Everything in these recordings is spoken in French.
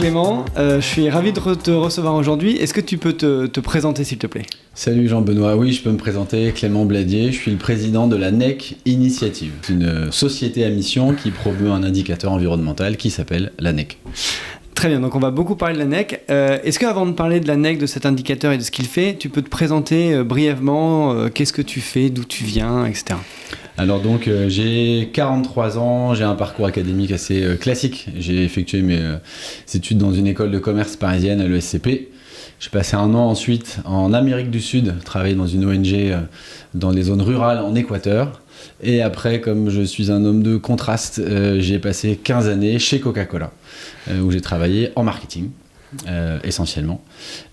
Clément, je suis ravi de te recevoir aujourd'hui. Est-ce que tu peux te présenter s'il te plaît ? Salut Jean-Benoît, oui je peux me présenter, Clément Bladier, je suis le président de la NEC Initiative. C'est une société à mission qui promeut un indicateur environnemental qui s'appelle la NEC. Très bien, donc on va beaucoup parler de la NEC. Est-ce qu'avant de parler de la NEC, de cet indicateur et de ce qu'il fait, tu peux te présenter brièvement qu'est-ce que tu fais, d'où tu viens, etc. Alors donc j'ai 43 ans, j'ai un parcours académique assez classique. J'ai effectué mes études dans une école de commerce parisienne à l'ESCP. J'ai passé un an ensuite en Amérique du Sud, travaillé dans une ONG dans les zones rurales en Équateur. Et après, comme je suis un homme de contraste, j'ai passé 15 années chez Coca-Cola, où j'ai travaillé en marketing, essentiellement.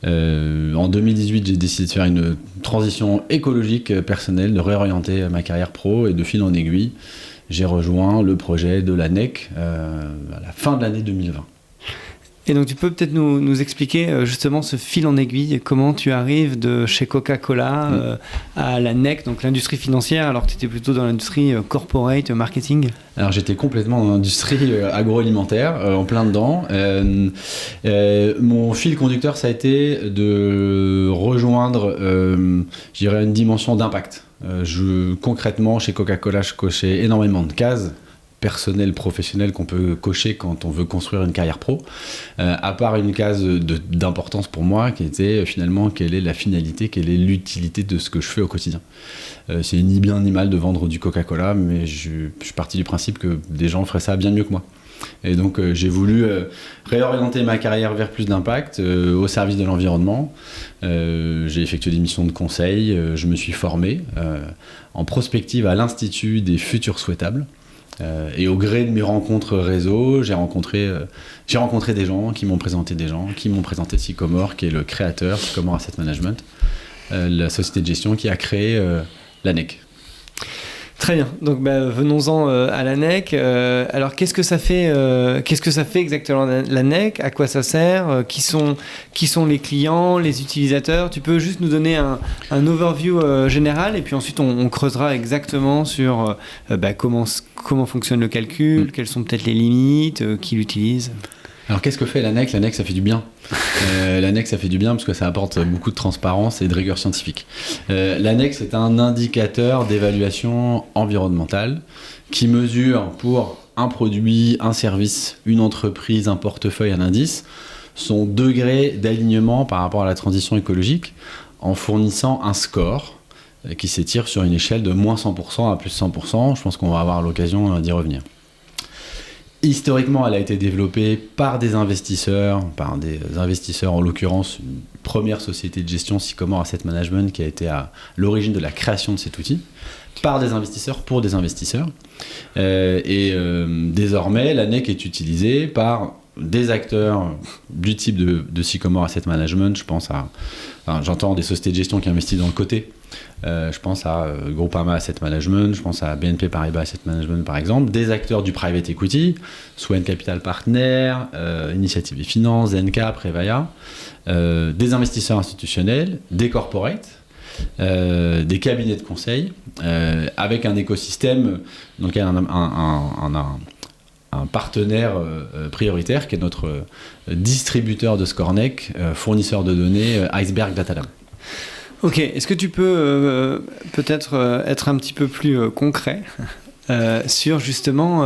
En 2018, j'ai décidé de faire une transition écologique personnelle, de réorienter ma carrière pro, et de fil en aiguille, j'ai rejoint le projet de la NEC à la fin de l'année 2020. Et donc tu peux peut-être nous expliquer justement ce fil en aiguille, comment tu arrives de chez Coca-Cola à la NEC, donc l'industrie financière, alors que tu étais plutôt dans l'industrie corporate, marketing. Alors j'étais complètement dans l'industrie agroalimentaire, en plein dedans. Mon fil conducteur, ça a été de rejoindre, je dirais, une dimension d'impact. Concrètement, chez Coca-Cola, je cochais énormément de cases personnel, professionnel qu'on peut cocher quand on veut construire une carrière pro, à part une case d'importance pour moi qui était finalement quelle est la finalité, quelle est l'utilité de ce que je fais au quotidien. C'est ni bien ni mal de vendre du Coca-Cola, mais je suis parti du principe que des gens feraient ça bien mieux que moi. Et donc j'ai voulu réorienter ma carrière vers plus d'impact au service de l'environnement. J'ai effectué des missions de conseil, je me suis formé en prospective à l'Institut des futurs souhaitables. Et au gré de mes rencontres réseau, j'ai rencontré des gens qui m'ont présenté Sycomore, qui est le créateur, Sycomore Asset Management, la société de gestion qui a créé la NEC. Très bien, donc venons-en à la NEC. Alors qu'est-ce que ça fait exactement la NEC ? À quoi ça sert ? Qui sont les clients, les utilisateurs ? Tu peux juste nous donner un overview général et puis ensuite on creusera exactement sur comment fonctionne le calcul, quelles sont peut-être les limites, qui l'utilise. Alors qu'est-ce que fait la NEC ? La NEC, ça fait du bien. La NEC, ça fait du bien parce que ça apporte beaucoup de transparence et de rigueur scientifique. La NEC, c'est un indicateur d'évaluation environnementale qui mesure pour un produit, un service, une entreprise, un portefeuille, un indice, son degré d'alignement par rapport à la transition écologique en fournissant un score qui s'étire sur une échelle de moins 100% à plus 100%. Je pense qu'on va avoir l'occasion d'y revenir. Historiquement, elle a été développée par des investisseurs en l'occurrence une première société de gestion, Sycomore Asset Management, qui a été à l'origine de la création de cet outil, par des investisseurs pour des investisseurs. Désormais, la NEC est utilisée par des acteurs du type de Sycomore Asset Management. J'entends des sociétés de gestion qui investissent dans le côté. Je pense à Groupama Asset Management, je pense à BNP Paribas Asset Management par exemple, des acteurs du private equity, Swan Capital Partners, Initiative et Finance, Zenka, Prevaya, des investisseurs institutionnels, des corporates, des cabinets de conseil, avec un écosystème dans lequel on a un partenaire prioritaire qui est notre distributeur de ScoreNEC, fournisseur de données Iceberg Data Lab. Ok, est-ce que tu peux peut-être être un petit peu plus concret sur justement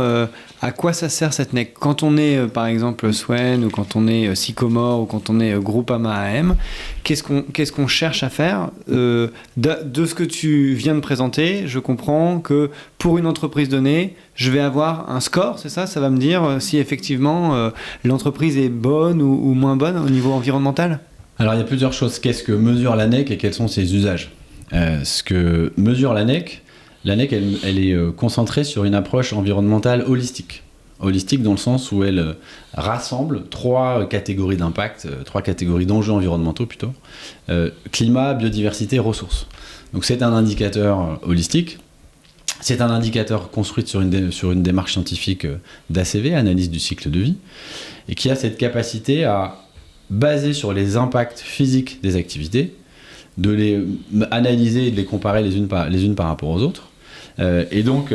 à quoi ça sert cette NEC ? Quand on est par exemple Swen ou quand on est Sycomore ou quand on est Groupama AM, qu'est-ce qu'on cherche à faire ? De ce que tu viens de présenter, je comprends que pour une entreprise donnée, je vais avoir un score, c'est ça ? Ça va me dire si effectivement l'entreprise est bonne ou moins bonne au niveau environnemental ? Alors il y a plusieurs choses. Qu'est-ce que mesure la NEC et quels sont ses usages ? Ce que mesure la NEC elle est concentrée sur une approche environnementale holistique. Holistique dans le sens où elle rassemble trois catégories d'impact, trois catégories d'enjeux environnementaux plutôt. Climat, biodiversité, ressources. Donc c'est un indicateur holistique. C'est un indicateur construit sur une démarche scientifique d'ACV, analyse du cycle de vie, et qui a cette capacité à basé sur les impacts physiques des activités, de les analyser et de les comparer les unes par rapport aux autres, et donc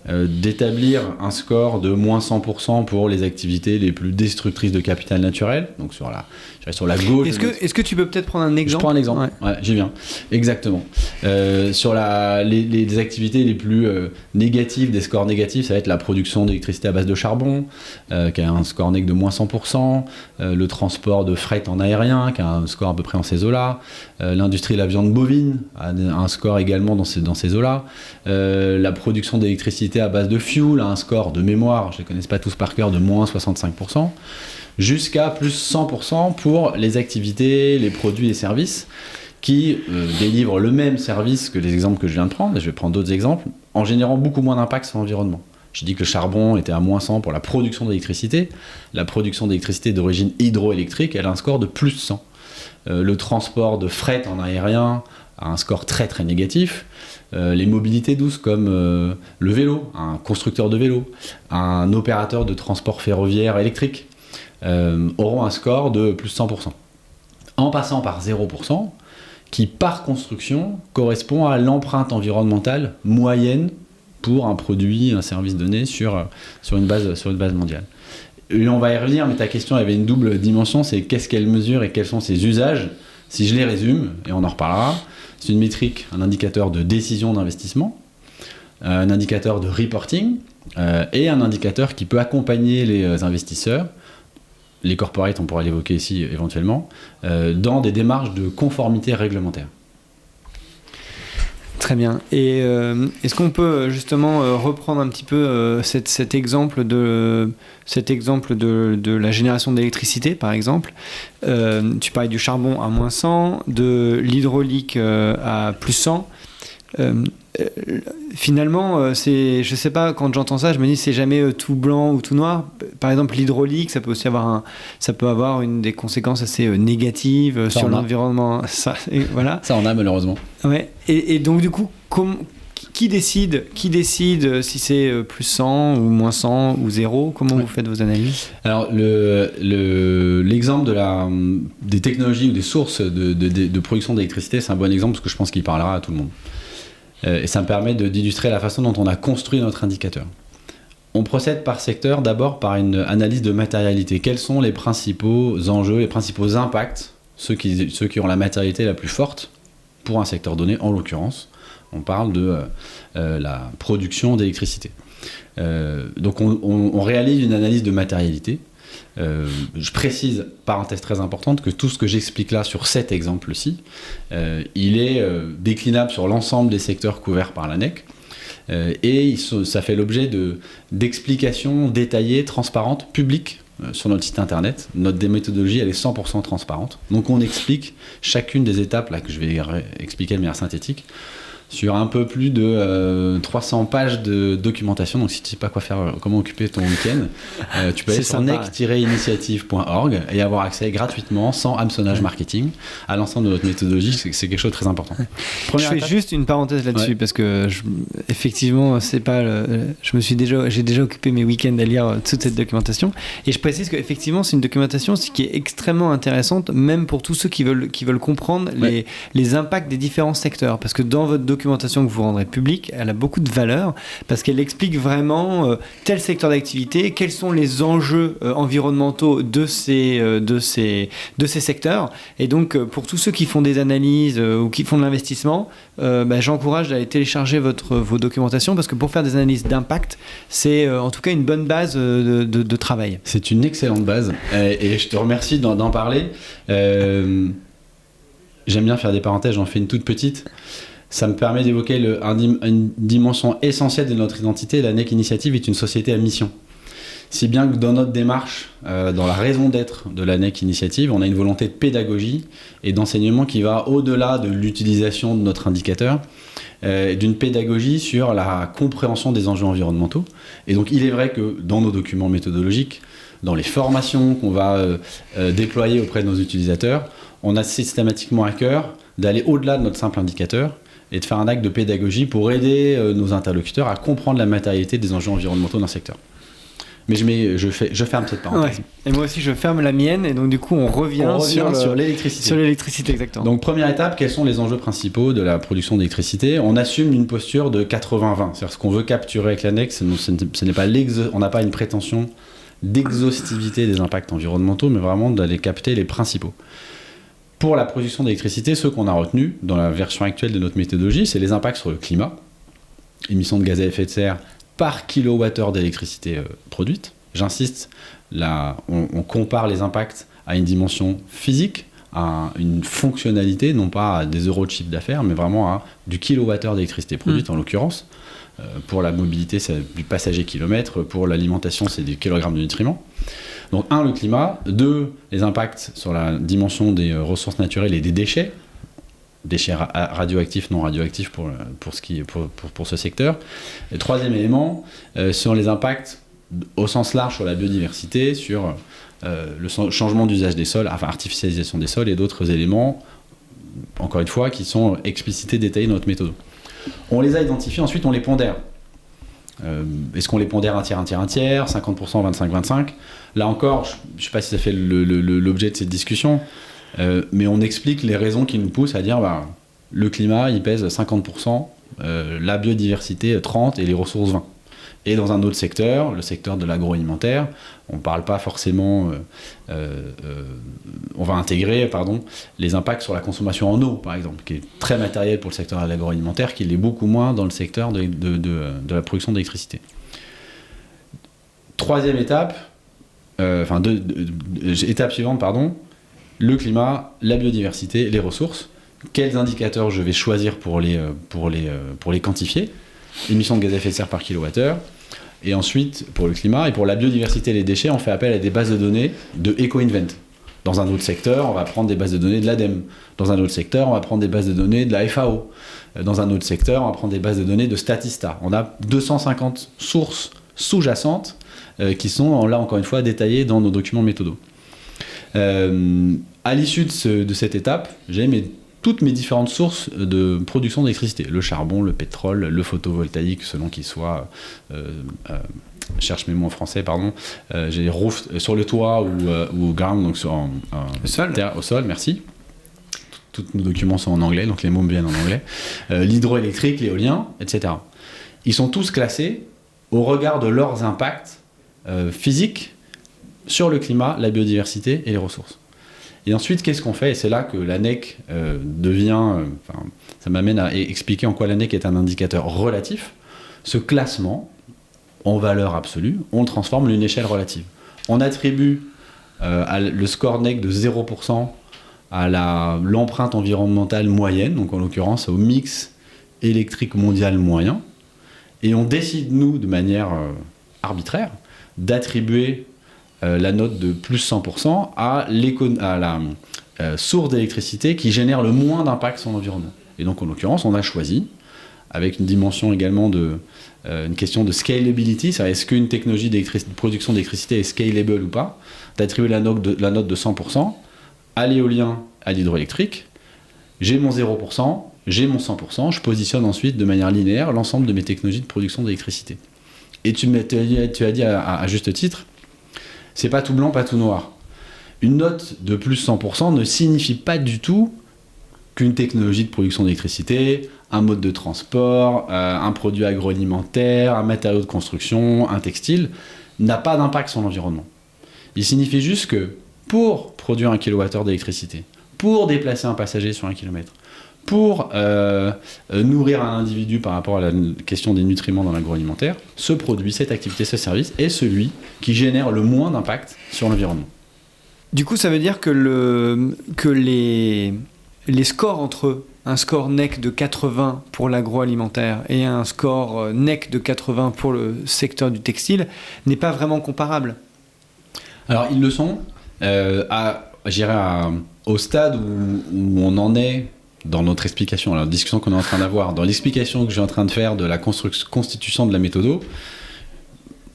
d'établir un score de moins 100% pour les activités les plus destructrices de capital naturel, donc sur la gauche. Est-ce que tu peux peut-être prendre un exemple ? Je prends un exemple, ouais, j'y viens. Exactement. Sur les activités les plus négatives, des scores négatifs, ça va être la production d'électricité à base de charbon, qui a un score neg de moins 100%, le transport de fret en aérien, qui a un score à peu près en ces eaux-là, l'industrie de la viande bovine a un score également dans ces eaux-là, la production d'électricité à base de fuel a un score de mémoire, je ne les connais pas tous par cœur, de moins 65%, jusqu'à plus 100% pour les activités, les produits et services qui délivrent le même service que les exemples que je viens de prendre, et je vais prendre d'autres exemples, en générant beaucoup moins d'impact sur l'environnement. J'ai dit que le charbon était à moins 100 pour la production d'électricité. La production d'électricité d'origine hydroélectrique, elle a un score de plus 100. Le transport de fret en aérien a un score très très négatif. Les mobilités douces comme le vélo, un constructeur de vélo, un opérateur de transport ferroviaire électrique auront un score de plus 100%. En passant par 0%, qui par construction correspond à l'empreinte environnementale moyenne pour un produit, un service donné sur une base mondiale. Et on va y revenir, mais ta question avait une double dimension, c'est qu'est-ce qu'elle mesure et quels sont ses usages. Si je les résume, et on en reparlera, c'est une métrique, un indicateur de décision d'investissement, un indicateur de reporting et un indicateur qui peut accompagner les investisseurs, les corporates, on pourra l'évoquer ici éventuellement, dans des démarches de conformité réglementaire. Très bien. Et est-ce qu'on peut justement reprendre un petit peu cet exemple de la génération d'électricité, par exemple. Tu parlais du charbon à moins 100, de l'hydraulique à plus 100. Finalement, je sais pas, quand j'entends ça, je me dis c'est jamais tout blanc ou tout noir. Par exemple, l'hydraulique, ça peut aussi avoir des conséquences assez négatives sur l'environnement. Voilà. Ça en a malheureusement. Ouais. Et donc du coup, qui décide si c'est plus 100 ou moins 100 ou 0 ? Comment vous faites vos analyses ? Alors l'exemple des technologies ou des sources de production d'électricité, c'est un bon exemple parce que je pense qu'il parlera à tout le monde. Et ça me permet d'illustrer la façon dont on a construit notre indicateur. On procède par secteur, d'abord par une analyse de matérialité. Quels sont les principaux enjeux, les principaux impacts, ceux qui ont la matérialité la plus forte pour un secteur donné, en l'occurrence, on parle de la production d'électricité. Donc on réalise une analyse de matérialité. Je précise, parenthèse très importante, que tout ce que j'explique là sur cet exemple-ci, il est déclinable sur l'ensemble des secteurs couverts par l'ANEC, et ça fait l'objet d'explications détaillées, transparentes, publiques sur notre site internet. Notre méthodologie, elle est 100% transparente. Donc on explique chacune des étapes là, que je vais expliquer de manière synthétique, sur un peu plus de 300 pages de documentation. Donc si tu ne sais pas comment occuper ton week-end, tu peux aller sur nec-initiative.org et avoir accès gratuitement, sans hameçonnage marketing, à l'ensemble de notre méthodologie. C'est quelque chose de très important. Je fais juste une parenthèse là-dessus, parce que effectivement, j'ai déjà occupé mes week-ends à lire toute cette documentation, et je précise qu'effectivement c'est une documentation qui est extrêmement intéressante, même pour tous ceux qui veulent comprendre les impacts des différents secteurs, parce que dans votre documentation que vous rendrez publique, elle a beaucoup de valeur parce qu'elle explique vraiment tel secteur d'activité, quels sont les enjeux environnementaux de ces secteurs. Et donc pour tous ceux qui font des analyses ou qui font de l'investissement, j'encourage d'aller télécharger vos documentations, parce que pour faire des analyses d'impact, c'est en tout cas une bonne base de travail. C'est une excellente base et je te remercie d'en parler. J'aime bien faire des parenthèses, j'en fais une toute petite. Ça me permet d'évoquer une dimension essentielle de notre identité. La NEC Initiative est une société à mission. Si bien que dans notre démarche, dans la raison d'être de la NEC Initiative, on a une volonté de pédagogie et d'enseignement qui va au-delà de l'utilisation de notre indicateur, d'une pédagogie sur la compréhension des enjeux environnementaux. Et donc il est vrai que dans nos documents méthodologiques, dans les formations qu'on va déployer auprès de nos utilisateurs, on a systématiquement à cœur d'aller au-delà de notre simple indicateur et de faire un acte de pédagogie pour aider nos interlocuteurs à comprendre la matérialité des enjeux environnementaux d'un secteur. Mais je ferme cette parenthèse. Ouais. Et moi aussi, je ferme la mienne, et donc du coup, on revient sur l'électricité. Sur l'électricité, exactement. Donc, première étape, quels sont les enjeux principaux de la production d'électricité ? On assume une posture de 80-20. C'est-à-dire ce qu'on veut capturer avec l'ANEC, ce n'est pas on n'a pas une prétention d'exhaustivité des impacts environnementaux, mais vraiment d'aller capter les principaux. Pour la production d'électricité, ceux qu'on a retenus dans la version actuelle de notre méthodologie, c'est les impacts sur le climat, émissions de gaz à effet de serre par kilowattheure d'électricité produite. J'insiste, là, on compare les impacts à une dimension physique, à une fonctionnalité, non pas à des euros de chiffre d'affaires, mais vraiment à du kilowattheure d'électricité produite, en l'occurrence. Pour la mobilité, c'est du passager kilomètre. Pour l'alimentation, c'est des kilogrammes de nutriments. Donc, 1, le climat. 2, les impacts sur la dimension des ressources naturelles et des déchets radioactifs, non radioactifs pour ce secteur. Et 3e élément, sont les impacts au sens large sur la biodiversité, sur le changement d'usage des sols, enfin artificialisation des sols et d'autres éléments, encore une fois, qui sont explicités, détaillés dans notre méthode. On les a identifiés, ensuite on les pondère. Est-ce qu'on les pondère un tiers, 50%, 25-25 ? Là encore, je ne sais pas si ça fait l'objet de cette discussion, mais on explique les raisons qui nous poussent à dire le climat il pèse 50%, la biodiversité 30% et les ressources 20%. Et dans un autre secteur, le secteur de l'agroalimentaire, on ne parle pas forcément, on va intégrer les impacts sur la consommation en eau, par exemple, qui est très matériel pour le secteur de l'agroalimentaire, qui l'est beaucoup moins dans le secteur de la production d'électricité. 3e étape, étape suivante, le climat, la biodiversité, les ressources. Quels indicateurs je vais choisir pour les quantifier ? Émissions de gaz à effet de serre par kilowattheure. Et ensuite, pour le climat et pour la biodiversité et les déchets, on fait appel à des bases de données de EcoInvent. Dans un autre secteur, on va prendre des bases de données de l'ADEME. Dans un autre secteur, on va prendre des bases de données de la FAO. Dans un autre secteur, on va prendre des bases de données de Statista. On a 250 sources sous-jacentes qui sont, là encore une fois, détaillées dans nos documents méthodaux. À l'issue de cette étape, j'ai toutes mes différentes sources de production d'électricité. Le charbon, le pétrole, le photovoltaïque, selon qu'il soit... cherche mes mots en français, pardon. J'ai roof sur le toit ou ground, donc au sol, merci. Tous nos documents sont en anglais, donc les mots me viennent en anglais. L'hydroélectrique, l'éolien, etc. Ils sont tous classés au regard de leurs impacts physiques sur le climat, la biodiversité et les ressources. Et ensuite, qu'est-ce qu'on fait ? Et c'est là que l'ANEC ça m'amène à expliquer en quoi l'ANEC est un indicateur relatif. Ce classement, en valeur absolue, on le transforme en une échelle relative. On attribue le score NEC de 0% à l'empreinte environnementale moyenne, donc en l'occurrence au mix électrique mondial moyen, et on décide, nous, de manière arbitraire, d'attribuer la note de plus 100% à la source d'électricité qui génère le moins d'impact sur l'environnement. Et donc, en l'occurrence, on a choisi, avec une dimension également une question de scalability, c'est-à-dire est-ce qu'une technologie de production d'électricité est scalable ou pas, d'attribuer la note de 100% à l'éolien, à l'hydroélectrique. J'ai mon 0%, j'ai mon 100%, je positionne ensuite de manière linéaire l'ensemble de mes technologies de production d'électricité. Et tu as dit à juste titre, c'est pas tout blanc, pas tout noir. Une note de plus 100% ne signifie pas du tout qu'une technologie de production d'électricité, un mode de transport, un produit agroalimentaire, un matériau de construction, un textile, n'a pas d'impact sur l'environnement. Il signifie juste que pour produire 1 kWh d'électricité, pour déplacer un passager sur 1 km, pour nourrir un individu par rapport à la question des nutriments dans l'agroalimentaire, ce produit, cette activité, ce service est celui qui génère le moins d'impact sur l'environnement. Du coup, ça veut dire que les scores entre un score NEC de 80 pour l'agroalimentaire et un score NEC de 80 pour le secteur du textile n'est pas vraiment comparable. Alors, ils le sont, au stade où on en est dans notre explication, la discussion qu'on est en train d'avoir, dans l'explication que je suis en train de faire de la constitution de la méthode,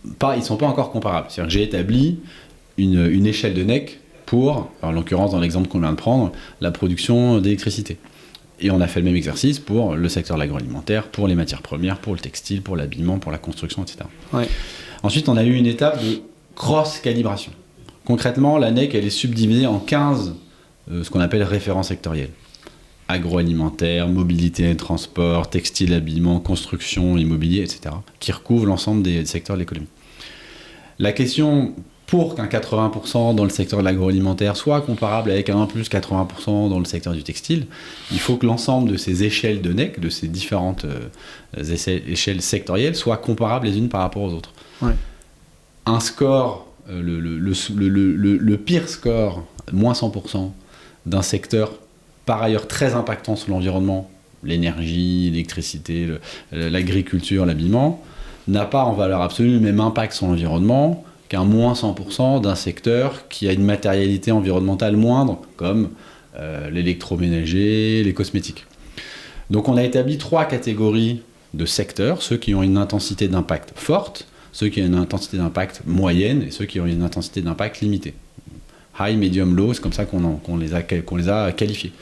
ils ne sont pas encore comparables. C'est-à-dire que j'ai établi une échelle de NEC pour, en l'occurrence dans l'exemple qu'on vient de prendre, la production d'électricité. Et on a fait le même exercice pour le secteur de l'agroalimentaire, pour les matières premières, pour le textile, pour l'habillement, pour la construction, etc. Ouais. Ensuite, on a eu une étape de cross-calibration. Concrètement, la NEC, elle est subdivisée en 15 ce qu'on appelle référents sectoriels. Agroalimentaire, mobilité et transport, textile, habillement, construction, immobilier, etc., qui recouvrent l'ensemble des secteurs de l'économie. La question, pour qu'un 80% dans le secteur de l'agroalimentaire soit comparable avec un plus 80% dans le secteur du textile, il faut que l'ensemble de ces échelles de NEC, de ces différentes échelles sectorielles, soient comparables les unes par rapport aux autres. Ouais. Un score, le pire score, moins 100%, d'un secteur par ailleurs très impactant sur l'environnement, l'énergie, l'électricité, l'agriculture, l'habillement, n'a pas en valeur absolue le même impact sur l'environnement qu'un moins 100% d'un secteur qui a une matérialité environnementale moindre, comme l'électroménager, les cosmétiques. Donc on a établi 3 catégories de secteurs, ceux qui ont une intensité d'impact forte, ceux qui ont une intensité d'impact moyenne et ceux qui ont une intensité d'impact limitée. High, medium, low, c'est comme ça qu'on les a qualifiés.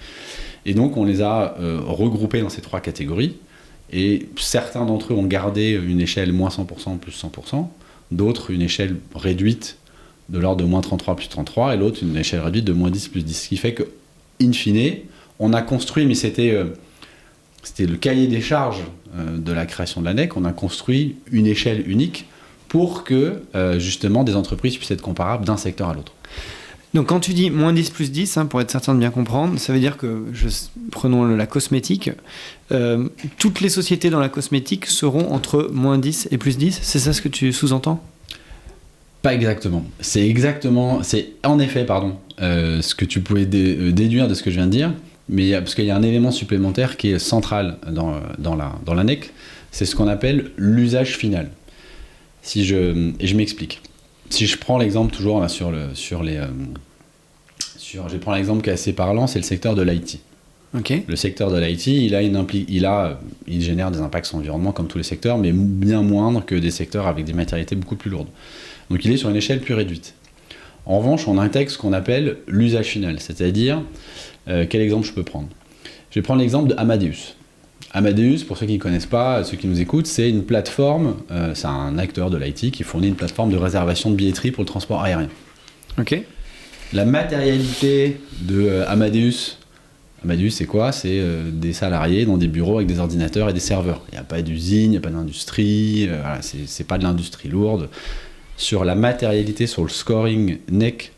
Et donc on les a regroupés dans ces 3 catégories, et certains d'entre eux ont gardé une échelle moins 100% plus 100%, d'autres une échelle réduite de l'ordre de moins 33 plus 33, et l'autre une échelle réduite de moins 10 plus 10. Ce qui fait que, in fine, on a construit, mais c'était le cahier des charges de la création de la NEC, on a construit une échelle unique pour que justement des entreprises puissent être comparables d'un secteur à l'autre. Donc quand tu dis moins 10 plus 10, pour être certain de bien comprendre, ça veut dire que, prenons la cosmétique, toutes les sociétés dans la cosmétique seront entre moins 10 et plus 10, c'est ça ce que tu sous-entends ? Pas exactement. C'est en effet, ce que tu pouvais déduire de ce que je viens de dire, mais parce qu'il y a un élément supplémentaire qui est central dans la NEC, c'est ce qu'on appelle l'usage final. Et je m'explique. Si je prends l'exemple toujours là, je prends l'exemple qui est assez parlant, c'est le secteur de l'IT. Okay. Le secteur de l'IT, il génère des impacts sur l'environnement comme tous les secteurs, mais bien moindres que des secteurs avec des matérialités beaucoup plus lourdes. Donc il est sur une échelle plus réduite. En revanche, on intègre ce qu'on appelle l'usage final, c'est-à-dire, quel exemple je peux prendre ? Je vais prendre l'exemple de Amadeus. Amadeus, pour ceux qui ne connaissent pas, ceux qui nous écoutent, c'est une plateforme, c'est un acteur de l'IT qui fournit une plateforme de réservation de billetterie pour le transport aérien. Ok. La matérialité de Amadeus, c'est quoi ? C'est des salariés dans des bureaux avec des ordinateurs et des serveurs. Il n'y a pas d'usine, il n'y a pas d'industrie, voilà, c'est pas de l'industrie lourde. Sur la matérialité, sur le scoring NEC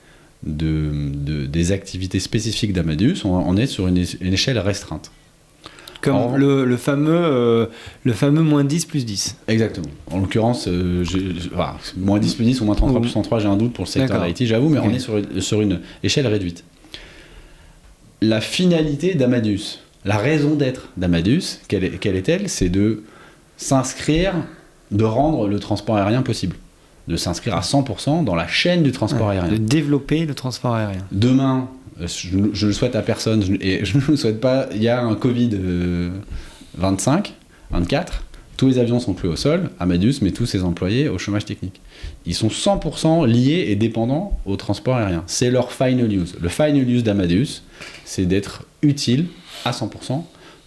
des activités spécifiques d'Amadeus, on est sur une échelle restreinte. Comme le fameux moins 10 plus 10. Exactement. En l'occurrence, moins 10 plus 10 ou moins 33 plus 103, j'ai un doute pour le secteur de l'IT, j'avoue, mais on est sur une échelle réduite. La finalité d'Amadeus, la raison d'être d'Amadeus, quelle est-elle ? C'est de s'inscrire, de rendre le transport aérien possible. De s'inscrire à 100% dans la chaîne du transport aérien. De développer le transport aérien. Demain, je ne le souhaite à personne, et je ne le souhaite pas, il y a un Covid 24, tous les avions sont plus au sol, Amadeus met tous ses employés au chômage technique. Ils sont 100% liés et dépendants au transport aérien. C'est leur final use. Le final use d'Amadeus, c'est d'être utile à 100%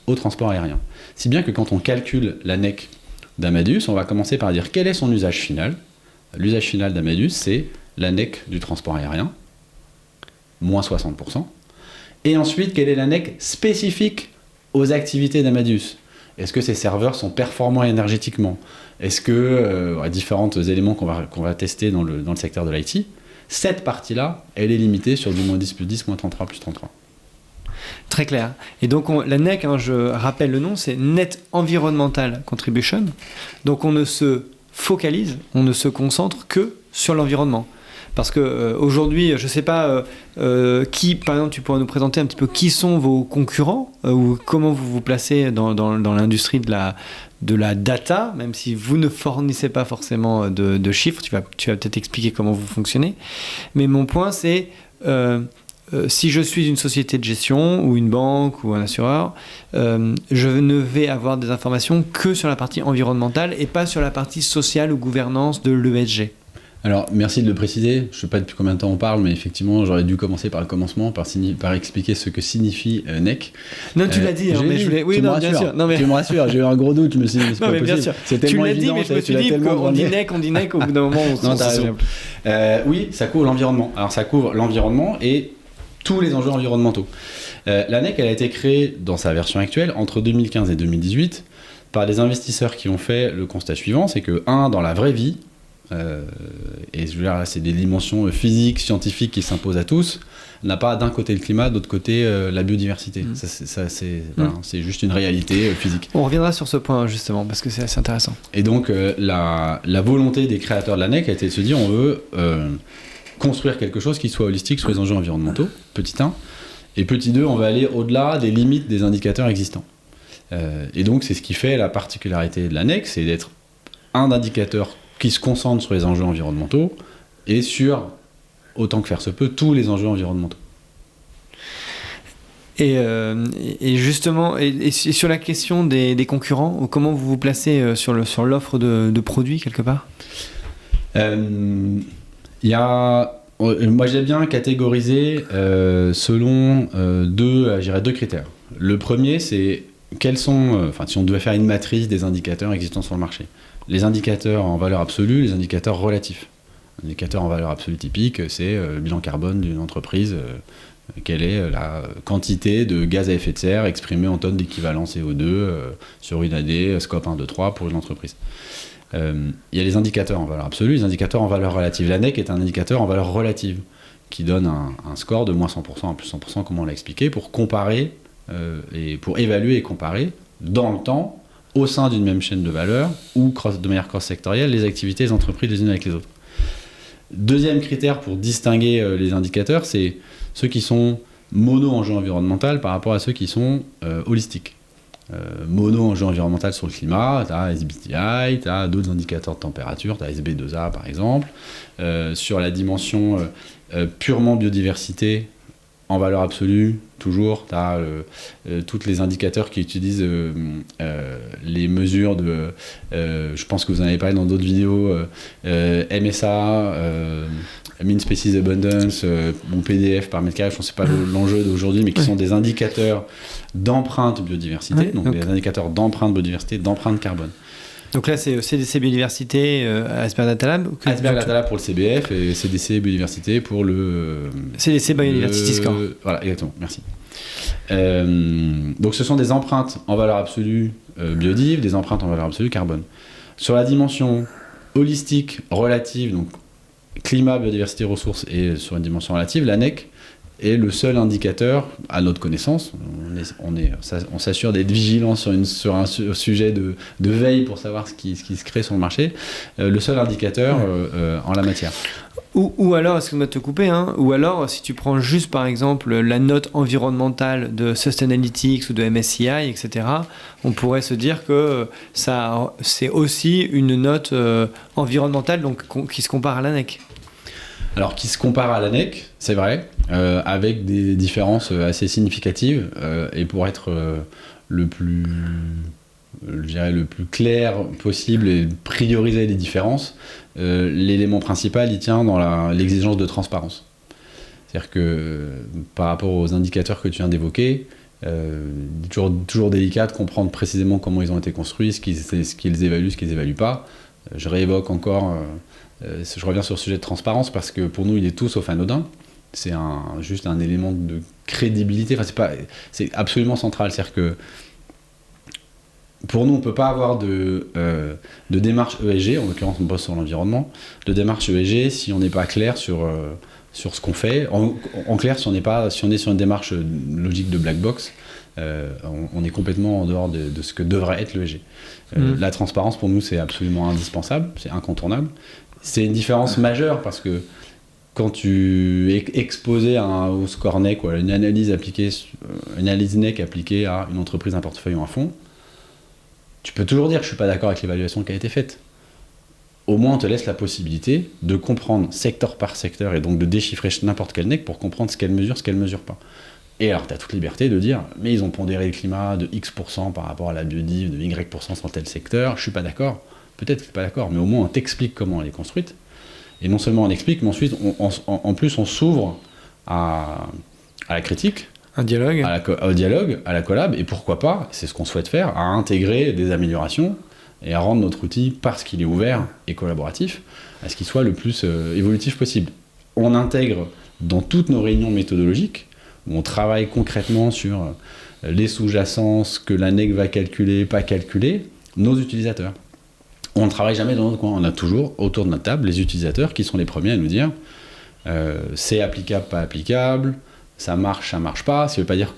au transport aérien. Si bien que quand on calcule la NEC d'Amadeus, on va commencer par dire quel est son usage final. L'usage final d'Amadeus, c'est la NEC du transport aérien, moins 60%. Et ensuite, quelle est la NEC spécifique aux activités d'Amadeus ? Est-ce que ces serveurs sont performants énergétiquement ? Est-ce que, différents éléments qu'on va tester dans le secteur de l'IT, cette partie-là, elle est limitée sur du moins 10 plus 10, moins 33 plus 33. Très clair. Et donc la NEC, je rappelle le nom, c'est Net Environmental Contribution. Donc on ne se focalise, on ne se concentre que sur l'environnement. Parce qu'aujourd'hui, je ne sais pas qui, par exemple, tu pourrais nous présenter un petit peu qui sont vos concurrents ou comment vous vous placez dans l'industrie de la data, même si vous ne fournissez pas forcément de chiffres, tu vas peut-être expliquer comment vous fonctionnez. Mais mon point, c'est si je suis une société de gestion ou une banque ou un assureur, je ne vais avoir des informations que sur la partie environnementale et pas sur la partie sociale ou gouvernance de l'ESG. Alors, merci de le préciser. Je ne sais pas depuis combien de temps on parle, mais effectivement, j'aurais dû commencer par le commencement, par expliquer ce que signifie NEC. Non, tu l'as dit, hein, mais je voulais. Oui, non, bien sûr. Non, mais... Tu me rassures, j'ai eu un gros doute, je me suis dit, c'est non, pas mais possible. Bien sûr. C'est tellement tu l'as dit, évident, mais je me suis dit qu'on dit NEC, au bout d'un moment, non, t'as raison. Oui, ça couvre l'environnement. Alors, ça couvre l'environnement et tous les enjeux environnementaux. La NEC, elle a été créée dans sa version actuelle entre 2015 et 2018 par des investisseurs qui ont fait le constat suivant, c'est que, dans la vraie vie, et je veux dire, là, c'est des dimensions physiques, scientifiques qui s'imposent à tous, on n'a pas d'un côté le climat, d'autre côté la biodiversité. C'est juste une réalité physique. On reviendra sur ce point justement, parce que c'est assez intéressant. Et donc, la volonté des créateurs de la NEC a été de se dire, on veut construire quelque chose qui soit holistique sur les enjeux environnementaux, petit 1, et petit 2, on va aller au-delà des limites des indicateurs existants. Et donc, c'est ce qui fait la particularité de la NEC, c'est d'être un indicateur qui se concentre sur les enjeux environnementaux et sur, autant que faire se peut, tous les enjeux environnementaux. Et justement, et sur la question des concurrents, comment vous vous placez sur l'offre de produits quelque part ? Moi, j'ai bien catégorisé selon deux critères. Le premier, c'est quels sont, si on devait faire une matrice des indicateurs existants sur le marché. Les indicateurs en valeur absolue, les indicateurs relatifs. L'indicateur en valeur absolue typique, c'est le bilan carbone d'une entreprise. Quelle est la quantité de gaz à effet de serre exprimée en tonnes d'équivalent CO2 sur une année, scope 1, 2, 3 pour une entreprise. Il y a les indicateurs en valeur absolue, les indicateurs en valeur relative. La NEC est un indicateur en valeur relative qui donne un score de moins 100% à plus 100%, comme on l'a expliqué, pour comparer et pour évaluer et comparer dans le temps, au sein d'une même chaîne de valeur ou de manière cross-sectorielle, les activités des entreprises les unes avec les autres. Deuxième critère pour distinguer les indicateurs, c'est ceux qui sont mono-enjeu environnemental par rapport à ceux qui sont holistiques. Mono-enjeu environnemental sur le climat, tu as SBTI, tu as d'autres indicateurs de température, tu as SB2A par exemple. Sur la dimension purement biodiversité, en valeur absolue, toujours, tu as tous les indicateurs qui utilisent les mesures de... je pense que vous en avez parlé dans d'autres vidéos, MSA, Mean Species Abundance, ou PDF par mètre carré, je ne sais pas l'enjeu d'aujourd'hui, mais qui sont des indicateurs d'empreinte biodiversité, donc des indicateurs d'empreinte biodiversité, d'empreinte carbone. Donc là, c'est CDC Biodiversité, Asperg Data Lab. Asperg Data Lab pour le CBF et CDC Biodiversité pour le... CDC Biodiversity Score. Voilà, exactement, merci. Donc ce sont des empreintes en valeur absolue biodiv, des empreintes en valeur absolue carbone. Sur la dimension holistique, relative, donc climat, biodiversité, ressources, et sur une dimension relative, la NEC est le seul indicateur, à notre connaissance, on s'assure d'être vigilant sur un sujet de veille pour savoir ce qui se crée sur le marché, le seul indicateur en la matière. Ou alors, excuse-moi de te couper, ou alors si tu prends juste par exemple la note environnementale de Sustainalytics ou de MSCI, etc., on pourrait se dire que c'est aussi une note environnementale donc, qui se compare à la NEC. Alors, qui se compare à la NEC, c'est vrai, avec des différences assez significatives, et pour être le plus clair possible et prioriser les différences, l'élément principal, il tient dans l'exigence de transparence. C'est-à-dire que par rapport aux indicateurs que tu viens d'évoquer, toujours délicat de comprendre précisément comment ils ont été construits, ce qu'ils évaluent, ce qu'ils n'évaluent pas. Je réévoque encore... je reviens sur le sujet de transparence parce que pour nous il est tout sauf anodin, c'est juste un élément de crédibilité, c'est absolument central, c'est-à-dire que pour nous on ne peut pas avoir de démarche ESG, en l'occurrence on bosse sur l'environnement, de démarche ESG si on n'est pas clair sur ce qu'on fait, en clair si on est sur une démarche logique de black box, on est complètement en dehors de ce que devrait être l'ESG. La transparence pour nous c'est absolument indispensable, c'est incontournable. C'est une différence majeure parce que quand tu es exposé au score NEC ou à une analyse NEC appliquée à une entreprise, un portefeuille ou un fonds, tu peux toujours dire je ne suis pas d'accord avec l'évaluation qui a été faite. Au moins on te laisse la possibilité de comprendre secteur par secteur et donc de déchiffrer n'importe quel NEC pour comprendre ce qu'elle mesure pas. Et alors tu as toute liberté de dire mais ils ont pondéré le climat de X% par rapport à la biodiv, de Y% sur tel secteur, je ne suis pas d'accord. Peut-être que tu n'es pas d'accord, mais au moins on t'explique comment elle est construite. Et non seulement on explique, mais ensuite, en plus, on s'ouvre à la critique, un dialogue, au dialogue, à la collab, et pourquoi pas, c'est ce qu'on souhaite faire, à intégrer des améliorations et à rendre notre outil, parce qu'il est ouvert et collaboratif, à ce qu'il soit le plus évolutif possible. On intègre dans toutes nos réunions méthodologiques, où on travaille concrètement sur les sous-jacents, que l'ANEC va calculer, pas calculer, nos utilisateurs. On ne travaille jamais dans notre coin. On a toujours autour de notre table les utilisateurs qui sont les premiers à nous dire c'est applicable, pas applicable, ça marche pas. Ça veut pas dire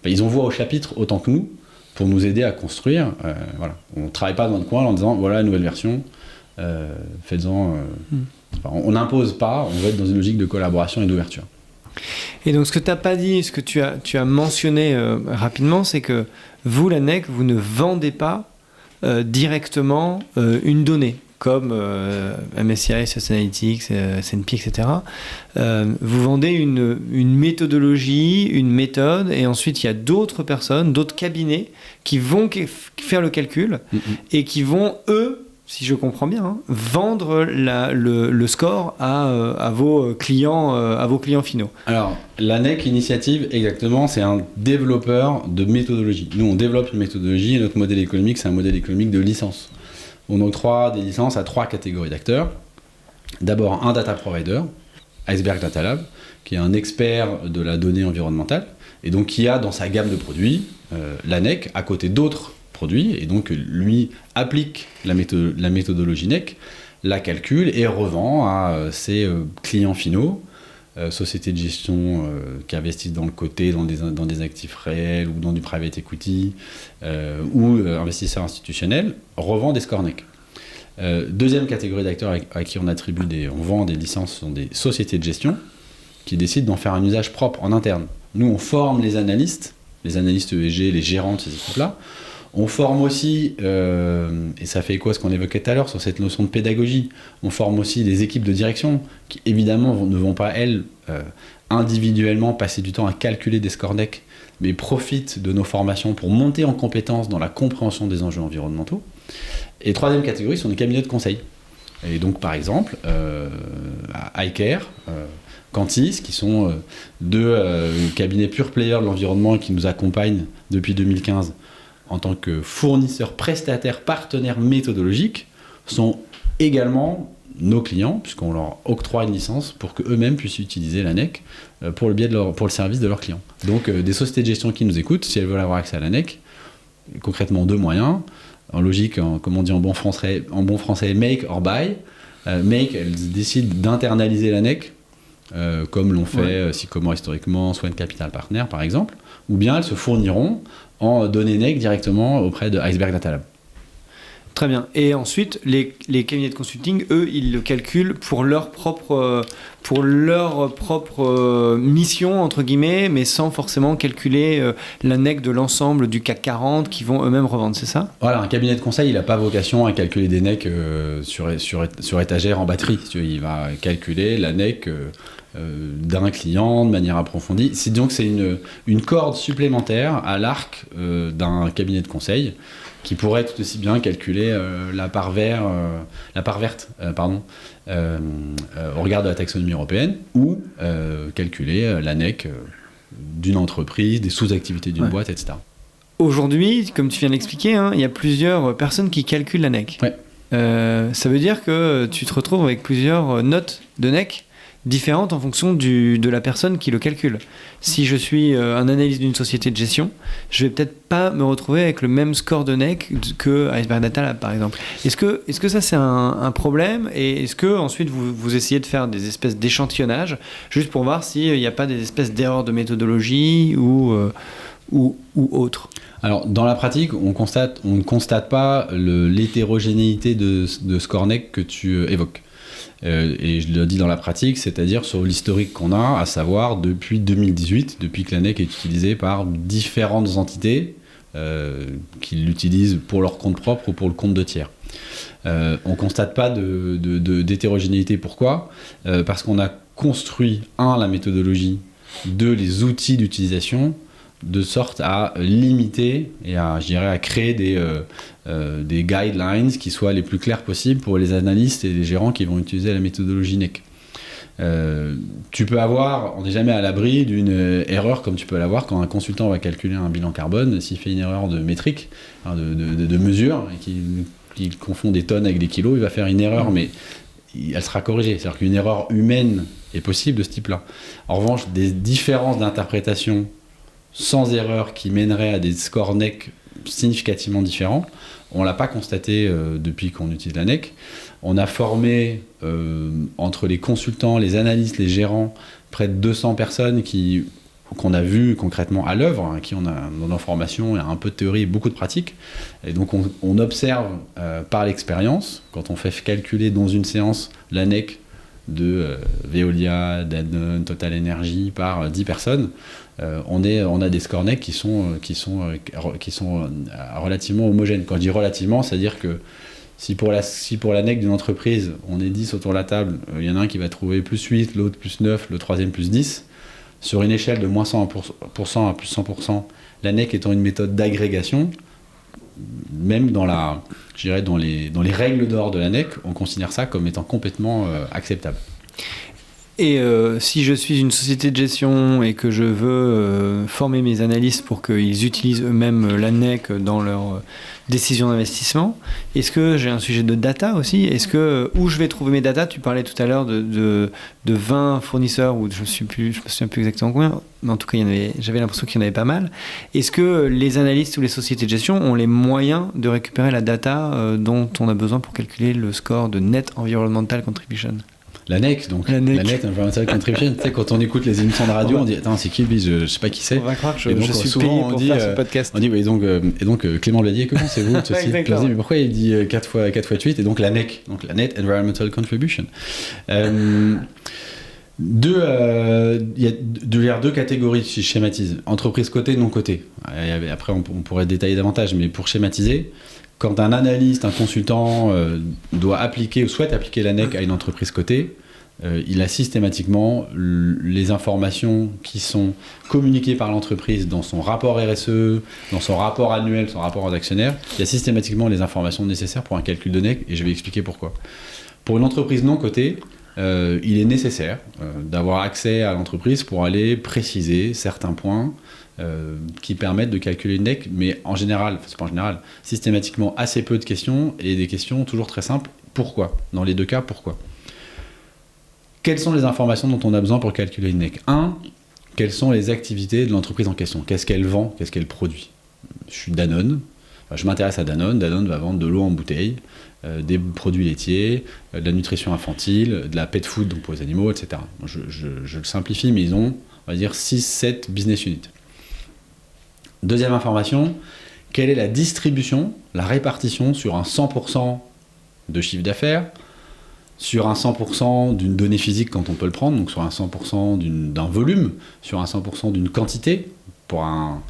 ils ont voix au chapitre autant que nous pour nous aider à construire. Voilà. On ne travaille pas dans notre coin en disant voilà la nouvelle version, faites-en. On n'impose pas, on veut être dans une logique de collaboration et d'ouverture. Et donc ce que tu n'as pas dit, ce que tu as mentionné rapidement, c'est que vous, l'ANEC, vous ne vendez pas directement une donnée, comme MSCI, SAS Analytics, S&P, etc. Vous vendez une méthodologie, une méthode, et ensuite il y a d'autres personnes, d'autres cabinets qui vont faire le calcul et qui vont, eux, si je comprends bien, vendre le score à vos clients finaux. Alors, l'ANEC Initiative, exactement, c'est un développeur de méthodologie. Nous, on développe une méthodologie et notre modèle économique, c'est un modèle économique de licence. On octroie des licences à 3 catégories d'acteurs. D'abord, un data provider, Iceberg Data Lab, qui est un expert de la donnée environnementale, et donc qui a dans sa gamme de produits l'ANEC à côté d'autres produits, et donc lui applique la méthodologie NEC, la calcule et revend à ses clients finaux, sociétés de gestion qui investissent dans le côté, dans des actifs réels ou dans du private equity, ou investisseurs institutionnels, revend des scores NEC. Deuxième catégorie d'acteurs à qui on vend des licences, sont des sociétés de gestion qui décident d'en faire un usage propre en interne. Nous, on forme les analystes ESG, les gérants de ces équipes-là. On forme aussi, et ça fait écho à ce qu'on évoquait tout à l'heure sur cette notion de pédagogie, on forme aussi des équipes de direction qui évidemment ne vont pas, elles, individuellement passer du temps à calculer des scores NEC, mais profitent de nos formations pour monter en compétence dans la compréhension des enjeux environnementaux. Et troisième catégorie sont les cabinets de conseil. Et donc par exemple, iCare, Cantis, qui sont deux cabinets pure player de l'environnement qui nous accompagnent depuis 2015 en tant que fournisseurs, prestataires, partenaires méthodologiques, sont également nos clients, puisqu'on leur octroie une licence pour qu'eux-mêmes puissent utiliser l'ANEC pour le service de leurs clients. Donc des sociétés de gestion qui nous écoutent, si elles veulent avoir accès à l'ANEC, concrètement 2 moyens. En logique, comme on dit en bon français, make or buy. Make, elles décident d'internaliser l'ANEC, comme l'ont fait Sycomore historiquement, Swan Capital Partners par exemple, ou bien elles se fourniront en données NEC directement auprès de Iceberg Data Lab. Très bien. Et ensuite, les cabinets de consulting, eux, ils le calculent pour leur propre mission, entre guillemets, mais sans forcément calculer la NEC de l'ensemble du CAC 40 qu'ils vont eux-mêmes revendre, c'est ça ? Voilà, un cabinet de conseil, il n'a pas vocation à calculer des NEC sur étagère en batterie. Il va calculer la NEC d'un client de manière approfondie. Donc c'est une corde supplémentaire à l'arc d'un cabinet de conseil qui pourrait tout aussi bien calculer la part verte au regard de la taxonomie européenne, ou calculer l'ANEC d'une entreprise, des sous-activités d'une boîte, etc. Aujourd'hui, comme tu viens de l'expliquer, il y a plusieurs personnes qui calculent l'ANEC. Ouais. Ça veut dire que tu te retrouves avec plusieurs notes de NEC différentes en fonction de la personne qui le calcule. Si je suis un analyste d'une société de gestion, je vais peut-être pas me retrouver avec le même score de NEC que Iceberg Data Lab, par exemple. Est-ce que ça c'est un problème, et est-ce que ensuite vous essayez de faire des espèces d'échantillonnage juste pour voir s'il n'y a pas des espèces d'erreurs de méthodologie ou autre? Alors, dans la pratique, on ne constate pas l'hétérogénéité de score NEC que tu évoques. Et je le dis dans la pratique, c'est-à-dire sur l'historique qu'on a, à savoir depuis 2018, depuis que l'ANEC est utilisée par différentes entités qui l'utilisent pour leur compte propre ou pour le compte de tiers. On ne constate pas d'hétérogénéité. Pourquoi ? Parce qu'on a construit, la méthodologie, 2, les outils d'utilisation de sorte à limiter et à créer des guidelines qui soient les plus clairs possibles pour les analystes et les gérants qui vont utiliser la méthodologie NEC. Tu peux avoir, on n'est jamais à l'abri d'une erreur comme tu peux l'avoir quand un consultant va calculer un bilan carbone, s'il fait une erreur de métrique, de mesure, et qu'il confond des tonnes avec des kilos, il va faire une erreur, mais elle sera corrigée. C'est-à-dire qu'une erreur humaine est possible de ce type-là. En revanche, des différences d'interprétation sans erreur qui mèneraient à des scores NEC significativement différents, on ne l'a pas constaté depuis qu'on utilise la NEC. On a formé entre les consultants, les analystes, les gérants, près de 200 personnes qu'on a vues concrètement à l'œuvre, qui on a dans nos formations, il y a un peu de théorie et beaucoup de pratique. Et donc on observe par l'expérience, quand on fait calculer dans une séance la NEC de Veolia, Danone, Total Energy par 10 personnes, on a des scores NEC qui sont relativement homogènes. Quand je dis relativement, c'est-à-dire que si pour la NEC d'une entreprise, on est 10 autour de la table, il y en a un qui va trouver plus 8, l'autre plus 9, le troisième plus 10, sur une échelle de moins 100% à plus 100%, la NEC étant une méthode d'agrégation, même dans les règles d'or de la NEC, on considère ça comme étant complètement acceptable. Et si je suis une société de gestion et que je veux former mes analystes pour qu'ils utilisent eux-mêmes la NEC dans leur décision d'investissement, est-ce que j'ai un sujet de data aussi ? Est-ce que où je vais trouver mes data ? Tu parlais tout à l'heure de 20 fournisseurs, ou je me souviens plus exactement combien, mais en tout cas j'avais l'impression qu'il y en avait pas mal. Est-ce que les analystes ou les sociétés de gestion ont les moyens de récupérer la data dont on a besoin pour calculer le score de Net Environmental Contribution ? La NEC, donc la Net Environmental Contribution. Tu sais, quand on écoute les émissions de radio, on dit attends, c'est qui lui, je sais pas qui c'est. On va croire que je suis payé pour faire ce podcast. On dit et donc Clément Bladier, que pensez-vous de ceci? Mais pourquoi il dit 4 fois 8 et donc la NEC, donc la Net Environmental Contribution. Il y a deux catégories si je schématise. Entreprise cotée, non cotée. Après on pourrait détailler davantage, mais pour schématiser, quand un analyste, un consultant doit appliquer ou souhaite appliquer la NEC à une entreprise cotée, il a systématiquement les informations qui sont communiquées par l'entreprise dans son rapport RSE, dans son rapport annuel, son rapport aux actionnaires. Il y a systématiquement les informations nécessaires pour un calcul de NEC et je vais expliquer pourquoi. Pour une entreprise non cotée, il est nécessaire d'avoir accès à l'entreprise pour aller préciser certains points qui permettent de calculer une NEC, mais systématiquement assez peu de questions et des questions toujours très simples. Pourquoi ? Dans les deux cas, pourquoi ? Quelles sont les informations dont on a besoin pour calculer une NEC ? 1. Quelles sont les activités de l'entreprise en question ? Qu'est-ce qu'elle vend ? Qu'est-ce qu'elle produit ? Je suis Danone. Je m'intéresse à Danone. Danone va vendre de l'eau en bouteille, des produits laitiers, de la nutrition infantile, de la pet food donc pour les animaux, etc. Je le simplifie, mais ils ont, on va dire, 6-7 business units. Deuxième information, quelle est la distribution, la répartition sur un 100% de chiffre d'affaires, sur un 100% d'une donnée physique quand on peut le prendre, donc sur un 100% d'un volume, sur un 100% d'une quantité. Pour un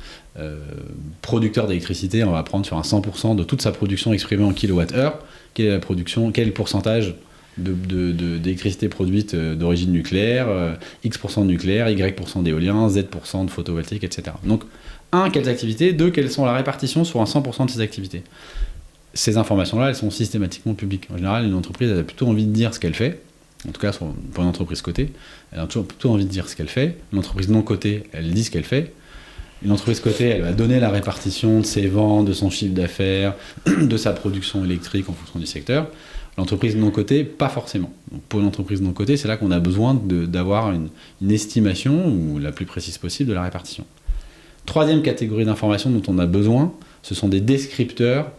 producteur d'électricité, on va prendre sur un 100% de toute sa production exprimée en kWh. Quelle est la production, quel pourcentage d'électricité produite d'origine nucléaire, X% de nucléaire, Y% d'éolien, Z% de photovoltaïque, etc. Donc, 1, quelles activités, 2, quelles sont la répartition sur un 100% de ces activités. Ces informations-là, elles sont systématiquement publiques. En général, une entreprise, elle a plutôt envie de dire ce qu'elle fait, en tout cas pour une entreprise cotée, elle a toujours plutôt envie de dire ce qu'elle fait. Une entreprise non cotée, elle dit ce qu'elle fait. Une entreprise cotée, elle va donner la répartition de ses ventes, de son chiffre d'affaires, de sa production électrique en fonction du secteur. L'entreprise non cotée, pas forcément. Donc pour une entreprise non cotée, c'est là qu'on a besoin d'avoir une estimation, ou la plus précise possible, de la répartition. Troisième catégorie d'informations dont on a besoin, ce sont des descripteurs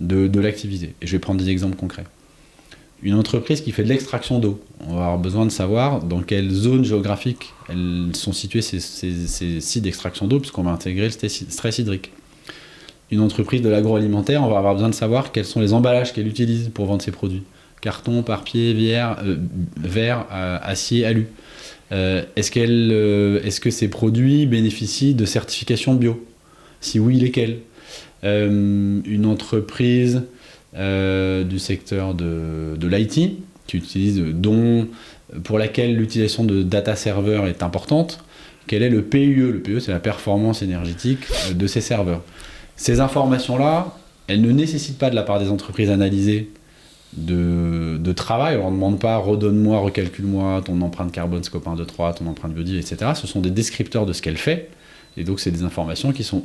de l'activité. Et je vais prendre des exemples concrets. Une entreprise qui fait de l'extraction d'eau, on va avoir besoin de savoir dans quelle zone géographique elles sont situés ces sites d'extraction d'eau, puisqu'on va intégrer le stress hydrique. Une entreprise de l'agroalimentaire, on va avoir besoin de savoir quels sont les emballages qu'elle utilise pour vendre ses produits. Carton, papier, verre, acier, alu. Est-ce que ces produits bénéficient de certifications bio ? Si oui, lesquelles ? Une entreprise du secteur de l'IT, pour laquelle l'utilisation de data serveurs est importante, quel est le PUE. Le PUE, c'est la performance énergétique de ces serveurs. Ces informations-là, elles ne nécessitent pas de la part des entreprises analysées de travail. On ne demande pas redonne-moi, recalcule-moi ton empreinte carbone scope 1, 2, 3, ton empreinte biodiversité, etc. Ce sont des descripteurs de ce qu'elle fait. Et donc, c'est des informations qui sont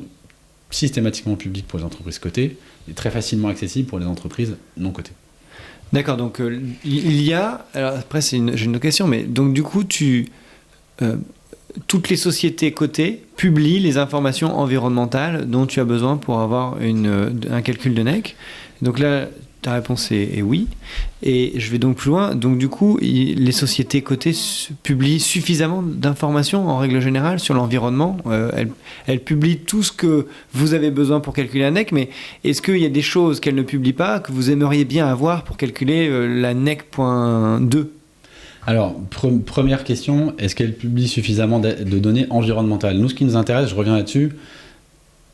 systématiquement publiques pour les entreprises cotées et très facilement accessibles pour les entreprises non cotées. D'accord, donc il y a... Alors après, j'ai une autre question, mais donc du coup, toutes les sociétés cotées publient les informations environnementales dont tu as besoin pour avoir un calcul de NEC. Donc là, ta réponse est oui. Et je vais donc plus loin. Donc du coup, les sociétés cotées publient suffisamment d'informations en règle générale sur l'environnement. Elles publient tout ce que vous avez besoin pour calculer la NEC, mais est-ce qu'il y a des choses qu'elles ne publient pas que vous aimeriez bien avoir pour calculer la NEC.2 ? Alors, première question, est-ce qu'elle publie suffisamment de données environnementales ? Nous, ce qui nous intéresse, je reviens là-dessus,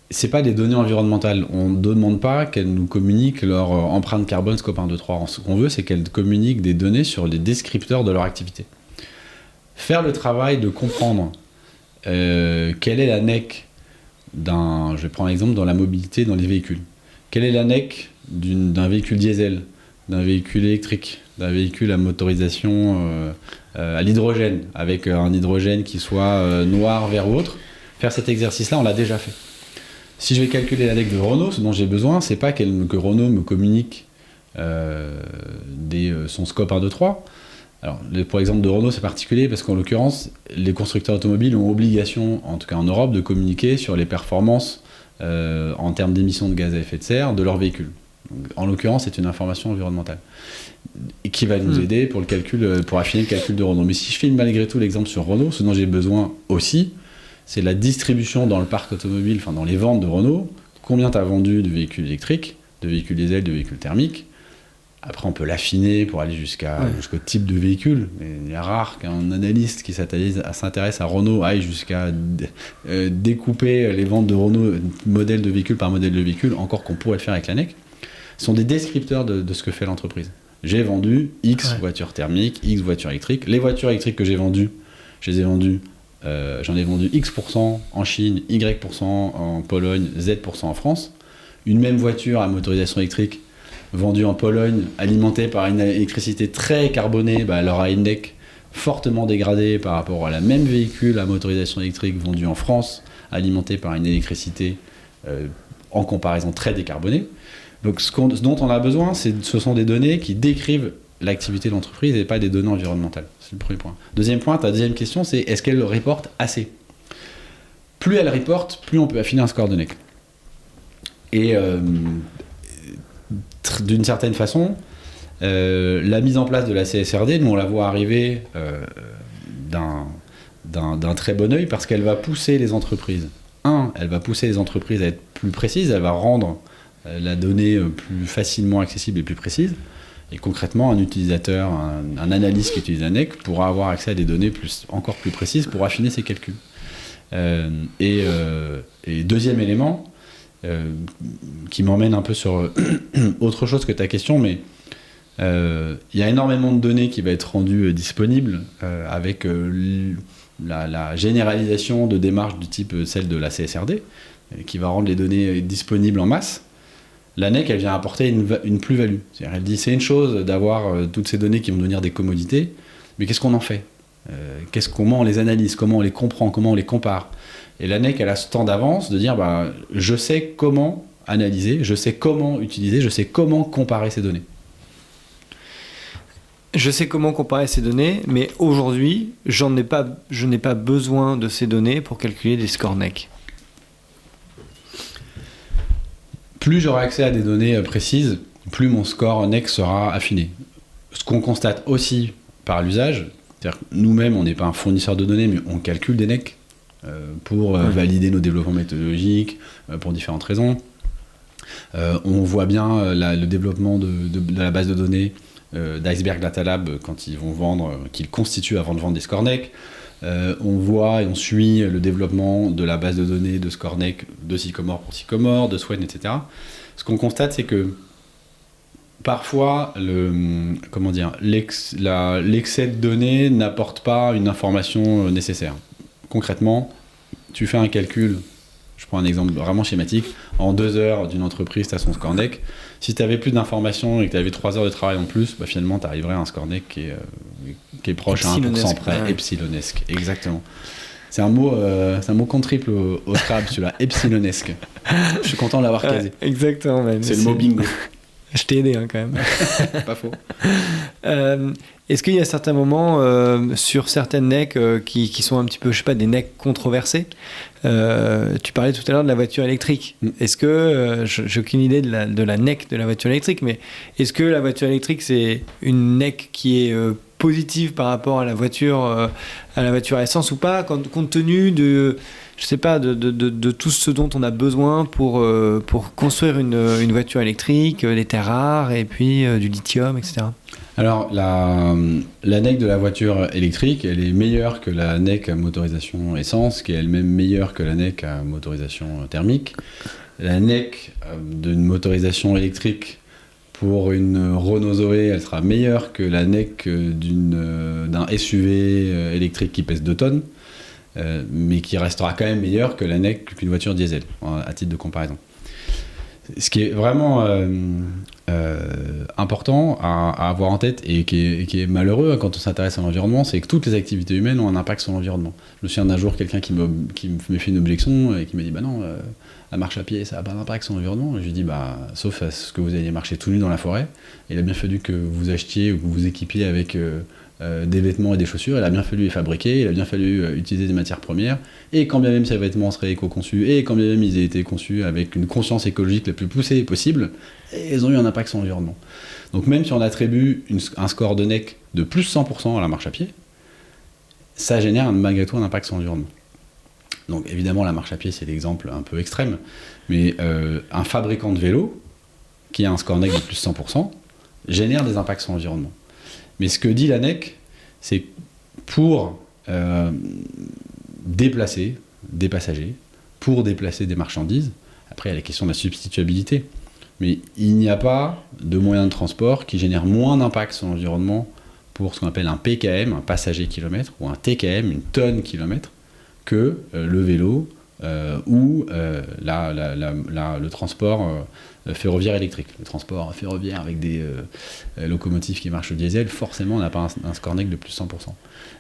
c'est pas des données environnementales. On ne demande pas qu'elles nous communiquent leur empreinte carbone scope 1, 2, 3. Ce qu'on veut, c'est qu'elles communiquent des données sur les descripteurs de leur activité. Faire le travail de comprendre quelle est la NEC je vais prendre un exemple dans la mobilité dans les véhicules. Quelle est la NEC d'un véhicule diesel, d'un véhicule électrique, d'un véhicule à motorisation à l'hydrogène, avec un hydrogène qui soit noir, vert ou autre. Faire cet exercice-là, on l'a déjà fait. Si je vais calculer la NEC de Renault, ce dont j'ai besoin, c'est pas que Renault me communique son scope 1, 2, 3. Alors, pour l'exemple de Renault, c'est particulier parce qu'en l'occurrence, les constructeurs automobiles ont obligation, en tout cas en Europe, de communiquer sur les performances en termes d'émissions de gaz à effet de serre de leurs véhicules. Donc, en l'occurrence, c'est une information environnementale et qui va nous aider pour affiner le calcul de Renault. Mais si je filme malgré tout l'exemple sur Renault, ce dont j'ai besoin aussi, c'est la distribution dans le parc automobile, enfin dans les ventes de Renault, combien tu as vendu de véhicules électriques, de véhicules diesel, de véhicules thermiques. Après, on peut l'affiner pour aller jusqu'au type de véhicule. Mais il est rare qu'un analyste qui s'intéresse à Renault aille jusqu'à découper les ventes de Renault modèle de véhicule par modèle de véhicule, encore qu'on pourrait le faire avec la NEC. Ce sont des descripteurs de ce que fait l'entreprise. J'ai vendu X voitures thermiques, X voitures électriques. Les voitures électriques que j'ai vendues, j'en ai vendu X% en Chine, Y% en Pologne, Z% en France. Une même voiture à motorisation électrique vendue en Pologne, alimentée par une électricité très carbonée, elle aura une NEC fortement dégradée par rapport à la même véhicule à motorisation électrique vendu en France, alimenté par une électricité en comparaison très décarbonée. Donc ce dont on a besoin, ce sont des données qui décrivent l'activité de l'entreprise et pas des données environnementales. C'est le premier point. Deuxième point, ta deuxième question, c'est est-ce qu'elle reporte assez ? Plus elle reporte, plus on peut affiner un score de NEC. Et d'une certaine façon, la mise en place de la CSRD, nous on la voit arriver d'un très bon œil parce qu'elle va pousser les entreprises. Elle va pousser les entreprises à être plus précises, elle va rendre la donnée plus facilement accessible et plus précise. Et concrètement, un utilisateur, un analyste qui utilise la NEC pourra avoir accès à des données encore plus précises pour affiner ses calculs. Et deuxième élément, qui m'emmène un peu sur autre chose que ta question, mais il y a énormément de données qui va être rendues disponibles avec la généralisation de démarches du type celle de la CSRD, qui va rendre les données disponibles en masse. La NEC, elle vient apporter une plus-value. C'est-à-dire, elle dit c'est une chose d'avoir toutes ces données qui vont devenir des commodités, mais qu'est-ce qu'on en fait ? Comment on les analyse ? Comment on les comprend ? Comment on les compare ? Et la NEC, elle a ce temps d'avance de dire je sais comment analyser, je sais comment utiliser, je sais comment comparer ces données. Je sais comment comparer ces données, mais aujourd'hui, je n'ai pas besoin de ces données pour calculer des scores NEC. Plus j'aurai accès à des données précises, plus mon score NEC sera affiné. Ce qu'on constate aussi par l'usage, c'est-à-dire que nous-mêmes, on n'est pas un fournisseur de données, mais on calcule des NEC pour valider nos développements méthodologiques, pour différentes raisons. On voit bien le développement de la base de données d'Iceberg Data Lab quand ils vont vendre, qu'ils constituent avant de vendre des scores NEC. On voit et on suit le développement de la base de données de score NEC de Sycomore pour Sycomore, de Swen, etc. Ce qu'on constate, c'est que parfois, l'excès de données n'apporte pas une information nécessaire. concrètement, tu fais un calcul, je prends un exemple vraiment schématique, en 2 heures d'une entreprise, tu as son score NEC. Si tu avais plus d'informations et que tu avais 3 heures de travail en plus, finalement, tu arriverais à un score NEC qui est proche à 1% près, epsilonesque. Exactement. C'est un mot compte triple au Scrabble, celui-là, epsilonesque. Je suis content de l'avoir casé. Exactement. C'est le mot bingo. Je t'ai aidé quand même. Pas faux. Est-ce qu'il y a certains moments sur certaines NEC qui sont un petit peu, je sais pas, des NEC controversés? Tu parlais tout à l'heure de la voiture électrique. Est-ce que, j'ai aucune idée de la NEC de la voiture électrique, mais est-ce que la voiture électrique c'est une NEC qui est positive par rapport à la voiture à essence ou pas, compte tenu de, je sais pas, de tout ce dont on a besoin pour construire une voiture électrique, des terres rares et puis du lithium, etc. Alors, la NEC de la voiture électrique, elle est meilleure que la NEC à motorisation essence, qui est elle-même meilleure que la NEC à motorisation thermique. La NEC d'une motorisation électrique pour une Renault Zoé, elle sera meilleure que la NEC d'un SUV électrique qui pèse 2 tonnes, mais qui restera quand même meilleure que la NEC qu'une voiture diesel, à titre de comparaison. Ce qui est vraiment important à avoir en tête et qui est malheureux quand on s'intéresse à l'environnement, c'est que toutes les activités humaines ont un impact sur l'environnement. Je me souviens d'un jour quelqu'un qui me fait une objection et qui m'a dit bah non, la marche à pied ça n'a pas d'impact sur l'environnement. Et je lui dis bah sauf à ce que vous alliez marcher tout nu dans la forêt. Il a bien fallu que vous achetiez ou que vous vous équipiez avec des vêtements et des chaussures, il a bien fallu les fabriquer, il a bien fallu utiliser des matières premières, et quand bien même ces vêtements seraient éco-conçus, et quand bien même ils aient été conçus avec une conscience écologique la plus poussée possible, ils ont eu un impact sur l'environnement. Donc même si on attribue un score de NEC de plus 100% à la marche à pied, ça génère malgré tout un impact sur l'environnement. Donc évidemment la marche à pied c'est l'exemple un peu extrême, mais un fabricant de vélo qui a un score NEC de plus 100% génère des impacts sur l'environnement. Mais ce que dit la NEC, c'est pour déplacer des passagers, pour déplacer des marchandises. Après, il y a la question de la substituabilité. Mais il n'y a pas de moyen de transport qui génère moins d'impact sur l'environnement pour ce qu'on appelle un PKM, un passager kilomètre, ou un TKM, une tonne kilomètre, que le vélo ou le transport ferroviaire électrique. Le transport ferroviaire avec des locomotives qui marchent au diesel, forcément on n'a pas un score NEC de plus 100%.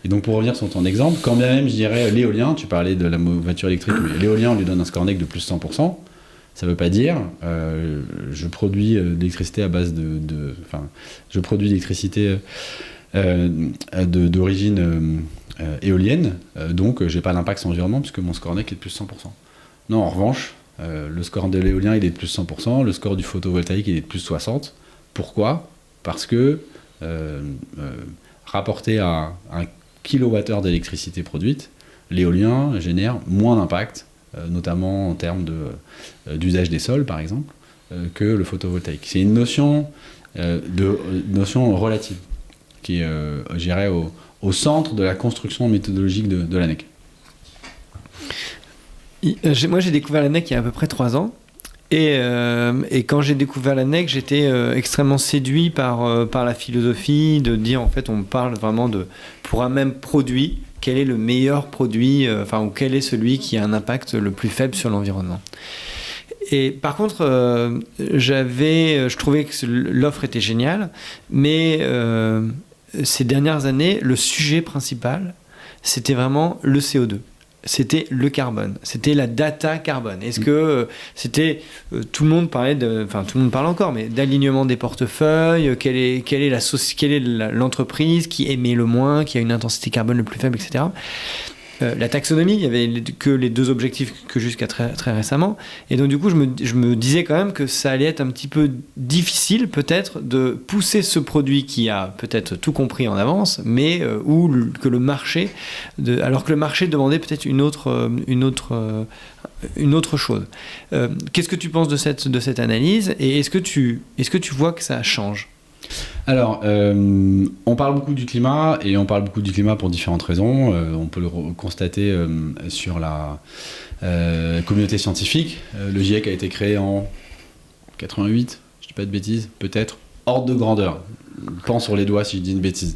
Et donc pour revenir sur ton exemple, quand bien même je dirais l'éolien, tu parlais de la voiture électrique, mais l'éolien on lui donne un score NEC de plus 100%, ça ne veut pas dire je produis de l'électricité à base je produis de l'électricité d'origine éolienne, donc j'ai pas d'impact sur l'environnement puisque mon score NEC est de plus 100%. Non, en revanche, le score de l'éolien il est de plus 100%, le score du photovoltaïque il est de plus 60%. Pourquoi ? Parce que rapporté à un kilowattheure d'électricité produite, l'éolien génère moins d'impact, notamment en termes d'usage des sols par exemple, que le photovoltaïque. C'est une notion relative qui est, je dirais, au centre de la construction méthodologique de la NEC. Moi, j'ai découvert la NEC il y a à peu près 3 ans. Et quand j'ai découvert la NEC, j'étais extrêmement séduit par la philosophie de dire, en fait, on parle vraiment pour un même produit, quel est le meilleur produit, ou quel est celui qui a un impact le plus faible sur l'environnement. Et par contre, je trouvais que l'offre était géniale, mais ces dernières années, le sujet principal, c'était vraiment le CO2. C'était le carbone, c'était la data carbone. Est-ce que c'était tout le monde parlait tout le monde parle encore, mais d'alignement des portefeuilles, quelle est l'entreprise qui émet le moins, qui a une intensité carbone le plus faible, etc. La taxonomie, il n'y avait que les 2 objectifs que jusqu'à très, très récemment. Et donc, du coup, je me disais quand même que ça allait être un petit peu difficile, peut-être, de pousser ce produit qui a peut-être tout compris en avance, mais que le marché, alors que le marché demandait peut-être une autre chose. Qu'est-ce que tu penses de cette analyse ? Et est-ce que tu vois que ça change ? Alors, on parle beaucoup du climat, et on parle beaucoup du climat pour différentes raisons. On peut le constater sur la communauté scientifique. Le GIEC a été créé en 88, je dis pas de bêtises, peut-être. Ordre de grandeur. Pense sur les doigts si je dis une bêtise.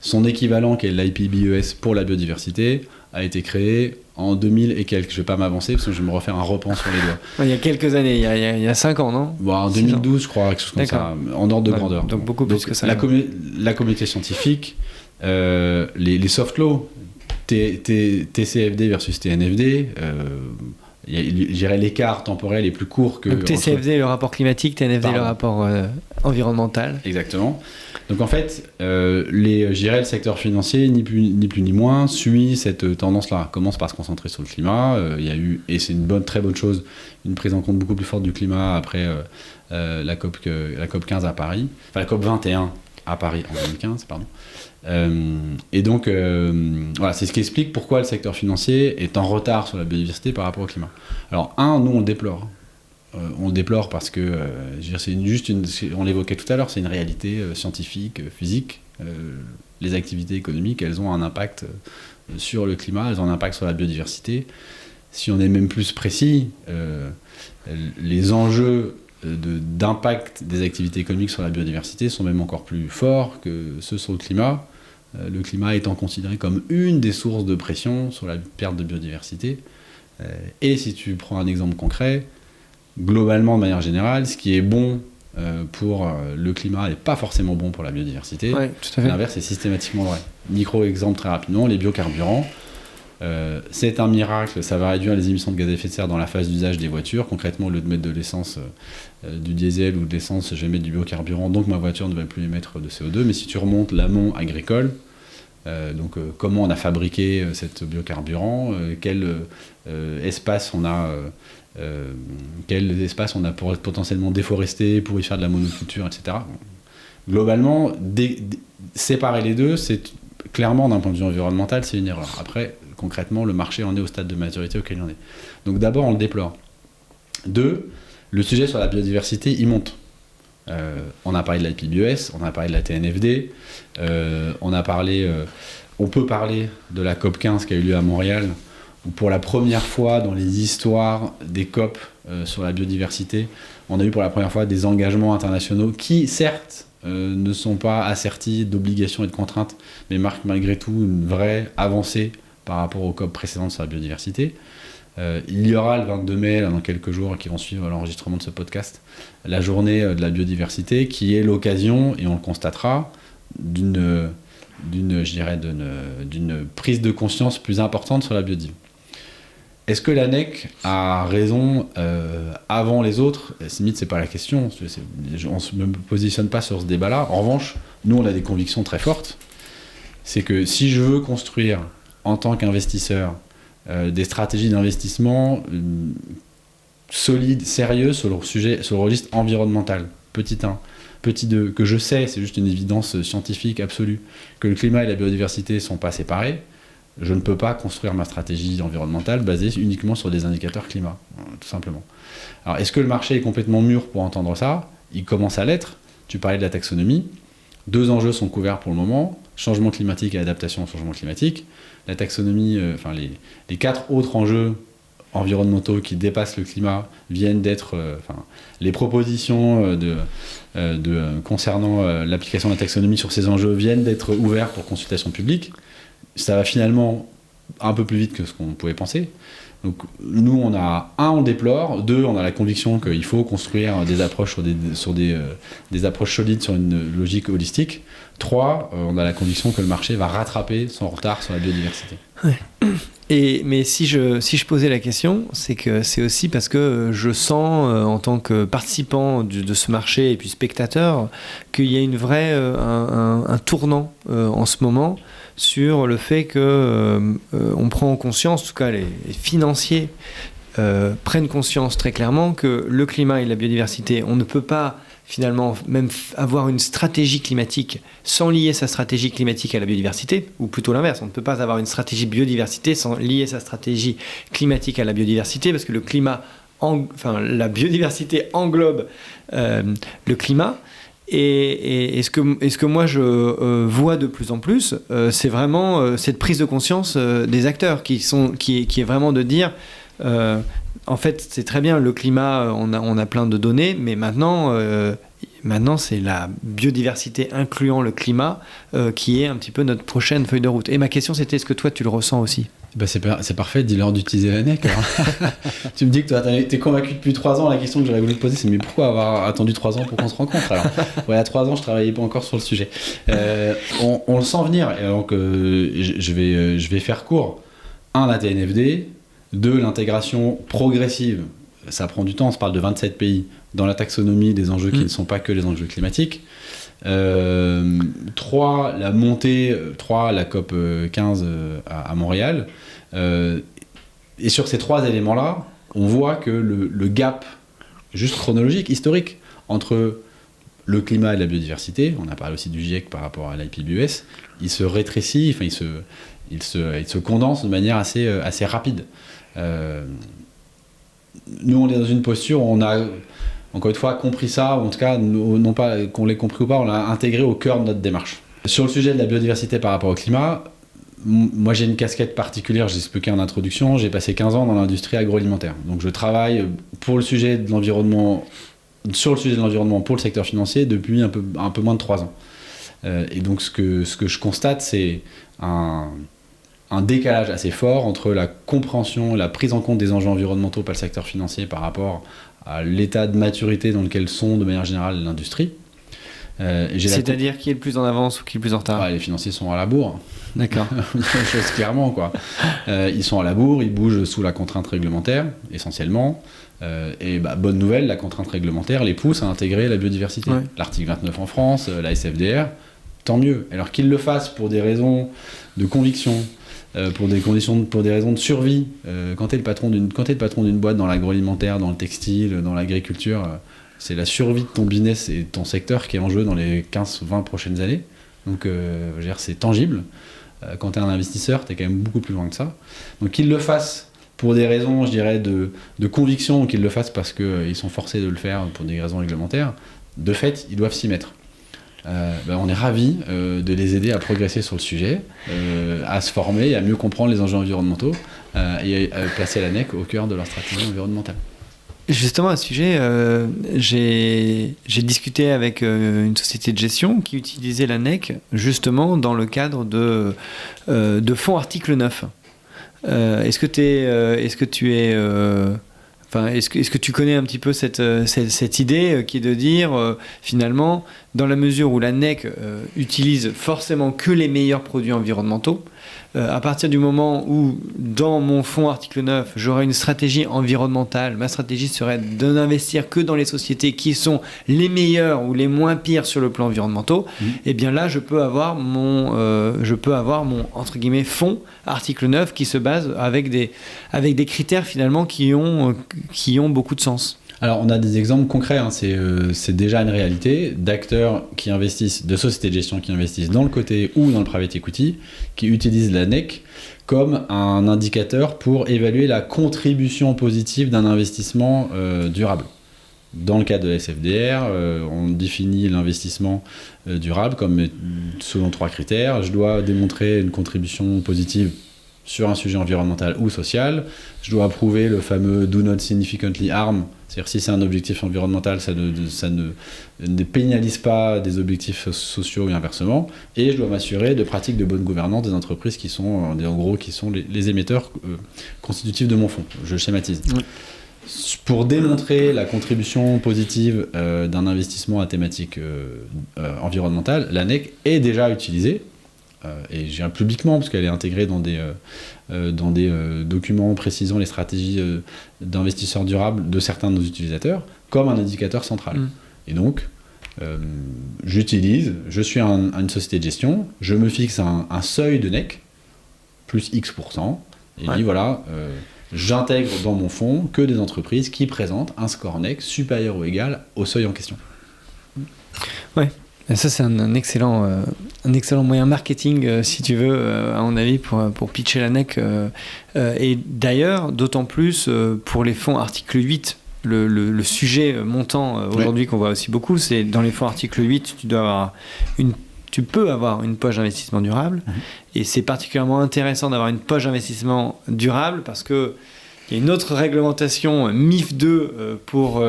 Son équivalent, qui est l'IPBES pour la biodiversité, a été créé en 2000 et quelques. Je vais pas m'avancer parce que je vais me refaire un repan sur les doigts. Il y a quelques années, il y a 5 ans, non? Bon, en 2012, je crois, quelque chose comme ça, en ordre de grandeur. Donc beaucoup plus que ça. La communauté scientifique, les soft laws, TCFD versus TNFD, je dirais l'écart temporel est plus court que... Donc TCFD, le rapport climatique, TNFD, le rapport environnemental. Exactement. Donc en fait, je dirais le secteur financier, ni plus ni moins, suit cette tendance-là. Commence par se concentrer sur le climat. Il y a eu, et c'est une très bonne chose, une prise en compte beaucoup plus forte du climat après la COP 15 à Paris, enfin la COP 21 à Paris en 2015, pardon. Et donc, voilà, c'est ce qui explique pourquoi le secteur financier est en retard sur la biodiversité par rapport au climat. Alors, nous, on le déplore. On le déplore parce que, je veux dire, on l'évoquait tout à l'heure, c'est une réalité scientifique, physique. Les activités économiques, elles ont un impact sur le climat, elles ont un impact sur la biodiversité. Si on est même plus précis, les enjeux d'impact des activités économiques sur la biodiversité sont même encore plus forts que ceux sur le climat. Le climat étant considéré comme une des sources de pression sur la perte de biodiversité. Et si tu prends un exemple concret, globalement, de manière générale, ce qui est bon pour le climat n'est pas forcément bon pour la biodiversité. Ouais, tout à fait. L'inverse est systématiquement vrai. Micro-exemple très rapidement, les biocarburants. C'est un miracle, ça va réduire les émissions de gaz à effet de serre dans la phase d'usage des voitures. Concrètement, au lieu de mettre de l'essence, du diesel ou de l'essence, je vais mettre du biocarburant, donc ma voiture ne va plus émettre de CO2. Mais si tu remontes l'amont agricole, comment on a fabriqué cet biocarburant, quel espace on a pour potentiellement déforester, pour y faire de la monoculture, etc. Globalement, séparer les deux, c'est clairement, d'un point de vue environnemental, c'est une erreur. Après, concrètement, le marché en est au stade de maturité auquel il en est. Donc d'abord, on le déplore. 2, le sujet sur la biodiversité, il monte. On a parlé de l'IPBES, on a parlé de la TNFD, on peut parler de la COP 15 qui a eu lieu à Montréal, où pour la première fois dans les histoires des COP sur la biodiversité, on a eu pour la première fois des engagements internationaux qui, certes, ne sont pas assertis d'obligations et de contraintes, mais marquent malgré tout une vraie avancée par rapport aux COP précédentes sur la biodiversité. Il y aura le 22 mai, là, dans quelques jours, qui vont suivre l'enregistrement de ce podcast, la journée de la biodiversité, qui est l'occasion, et on le constatera, d'une prise de conscience plus importante sur la biodiversité. Est-ce que l'ANEC a raison avant les autres ? Limite, c'est pas la question. On ne me positionne pas sur ce débat-là. En revanche, nous, on a des convictions très fortes. C'est que si je veux construire, en tant qu'investisseur, des stratégies d'investissement solides, sérieuses sur le registre environnemental, petit 1, petit 2, que je sais, c'est juste une évidence scientifique absolue, que le climat et la biodiversité ne sont pas séparés, je ne peux pas construire ma stratégie environnementale basée uniquement sur des indicateurs climat, tout simplement. Alors, est-ce que le marché est complètement mûr pour entendre ça ? Il commence à l'être. Tu parlais de la taxonomie. 2 enjeux sont couverts pour le moment, changement climatique et adaptation au changement climatique. La taxonomie, les 4 autres enjeux environnementaux qui dépassent le climat viennent d'être... les propositions concernant l'application de la taxonomie sur ces enjeux viennent d'être ouvertes pour consultation publique. Ça va finalement un peu plus vite que ce qu'on pouvait penser. Donc nous, on déplore. 2, on a la conviction qu'il faut construire des approches sur des approches solides sur une logique holistique. 3, on a la conviction que le marché va rattraper son retard sur la biodiversité. Ouais. Mais si je posais la question, c'est que c'est aussi parce que je sens, en tant que participant de ce marché et puis spectateur, qu'il y a une vraie un tournant en ce moment sur le fait que on prend conscience, en tout cas les financiers prennent conscience très clairement que le climat et la biodiversité, on ne peut pas finalement même avoir une stratégie climatique sans lier sa stratégie climatique à la biodiversité, ou plutôt l'inverse, on ne peut pas avoir une stratégie biodiversité sans lier sa stratégie climatique à la biodiversité, parce que la biodiversité englobe le climat. Et ce que moi je vois de plus en plus, c'est vraiment cette prise de conscience des acteurs qui est vraiment de dire en fait c'est très bien le climat, on a plein de données, mais maintenant maintenant, c'est la biodiversité incluant le climat qui est un petit peu notre prochaine feuille de route. Et ma question, c'était, est-ce que toi, tu le ressens aussi ? C'est parfait, dis-leur d'utiliser la NEC. Tu me dis que toi, t'es convaincu depuis 3 ans. La question que j'aurais voulu te poser, c'est mais pourquoi avoir attendu 3 ans pour qu'on se rencontre alors ? Il y a 3 ans, je travaillais pas encore sur le sujet. On le sent venir, et donc je vais faire court. 1, la TNFD. 2, l'intégration progressive. Ça prend du temps, on se parle de 27 pays dans la taxonomie des enjeux qui ne sont pas que les enjeux climatiques. 3, la montée, la COP 15 à Montréal. Et sur ces 3 éléments-là, on voit que le gap, juste chronologique, historique, entre le climat et la biodiversité, on a parlé aussi du GIEC par rapport à l'IPBES, il se rétrécit, enfin il se condense de manière assez rapide. Nous, on est dans une posture où on a, encore une fois, compris ça, ou en tout cas, non pas qu'on l'ait compris ou pas, on l'a intégré au cœur de notre démarche. Sur le sujet de la biodiversité par rapport au climat, moi j'ai une casquette particulière, j'ai expliqué en introduction, j'ai passé 15 ans dans l'industrie agroalimentaire. Donc je travaille sur le sujet de l'environnement pour le secteur financier depuis un peu moins de 3 ans. Et donc ce que je constate, c'est un décalage assez fort entre la compréhension, la prise en compte des enjeux environnementaux par le secteur financier par rapport à l'état de maturité dans lequel sont de manière générale l'industrie. C'est-à-dire qui est le plus en avance ou qui est le plus en retard ? Les financiers sont à la bourre. D'accord. Chose clairement, quoi. Ils sont à la bourre, ils bougent sous la contrainte réglementaire, essentiellement. Bonne nouvelle, la contrainte réglementaire les pousse à intégrer la biodiversité. Ouais. L'article 29 en France, la SFDR, tant mieux. Alors qu'ils le fassent pour des raisons de conviction, pour des raisons de survie. Quand t'es le patron d'une boîte dans l'agroalimentaire, dans le textile, dans l'agriculture, c'est la survie de ton business et de ton secteur qui est en jeu dans les 15-20 prochaines années. Donc, c'est tangible. Quand t'es un investisseur, t'es quand même beaucoup plus loin que ça. Donc, qu'ils le fassent pour des raisons, je dirais, de conviction, ou qu'ils le fassent parce qu'ils sont forcés de le faire pour des raisons réglementaires, de fait, ils doivent s'y mettre. On est ravis de les aider à progresser sur le sujet, à se former, à mieux comprendre les enjeux environnementaux et à placer la NEC au cœur de leur stratégie environnementale. Justement, à ce sujet, j'ai discuté avec une société de gestion qui utilisait la NEC justement dans le cadre de fonds article 9. Est-ce que tu connais un petit peu cette idée qui est de dire finalement, dans la mesure où la NEC utilise forcément que les meilleurs produits environnementaux, à partir du moment où dans mon fonds article 9 j'aurai une stratégie environnementale, ma stratégie serait de n'investir que dans les sociétés qui sont les meilleures ou les moins pires sur le plan environnemental, et bien là je peux avoir mon entre guillemets fonds article 9 qui se base avec des critères finalement qui ont beaucoup de sens. Alors, on a des exemples concrets, hein. C'est déjà une réalité d'acteurs qui investissent, de sociétés de gestion qui investissent dans le côté ou dans le private equity, qui utilisent la NEC comme un indicateur pour évaluer la contribution positive d'un investissement durable. Dans le cas de la SFDR, on définit l'investissement durable comme selon 3 critères. Je dois démontrer une contribution positive sur un sujet environnemental ou social. Je dois approuver le fameux « do not significantly harm », c'est-à-dire si c'est un objectif environnemental, ça ne pénalise pas des objectifs sociaux et inversement. Et je dois m'assurer de pratiques de bonne gouvernance des entreprises qui sont les émetteurs constitutifs de mon fonds. Je schématise. Oui. Pour démontrer la contribution positive d'un investissement à thématique environnementale, la NEC est déjà utilisée. Et je viens publiquement parce qu'elle est intégrée dans des documents précisant les stratégies d'investisseurs durables de certains de nos utilisateurs comme un indicateur central. Et donc, je suis une société de gestion, je me fixe un seuil de NEC, plus X%, et dis voilà, j'intègre dans mon fonds que des entreprises qui présentent un score NEC supérieur ou égal au seuil en question. Ouais. Et ça, c'est un excellent moyen marketing, si tu veux, à mon avis, pour pitcher la NEC. Et d'ailleurs, d'autant plus pour les fonds article 8. Le sujet montant aujourd'hui qu'on voit aussi beaucoup, c'est dans les fonds article 8, tu peux avoir une poche d'investissement durable. Et c'est particulièrement intéressant d'avoir une poche d'investissement durable parce que il y a une autre réglementation MIF 2 pour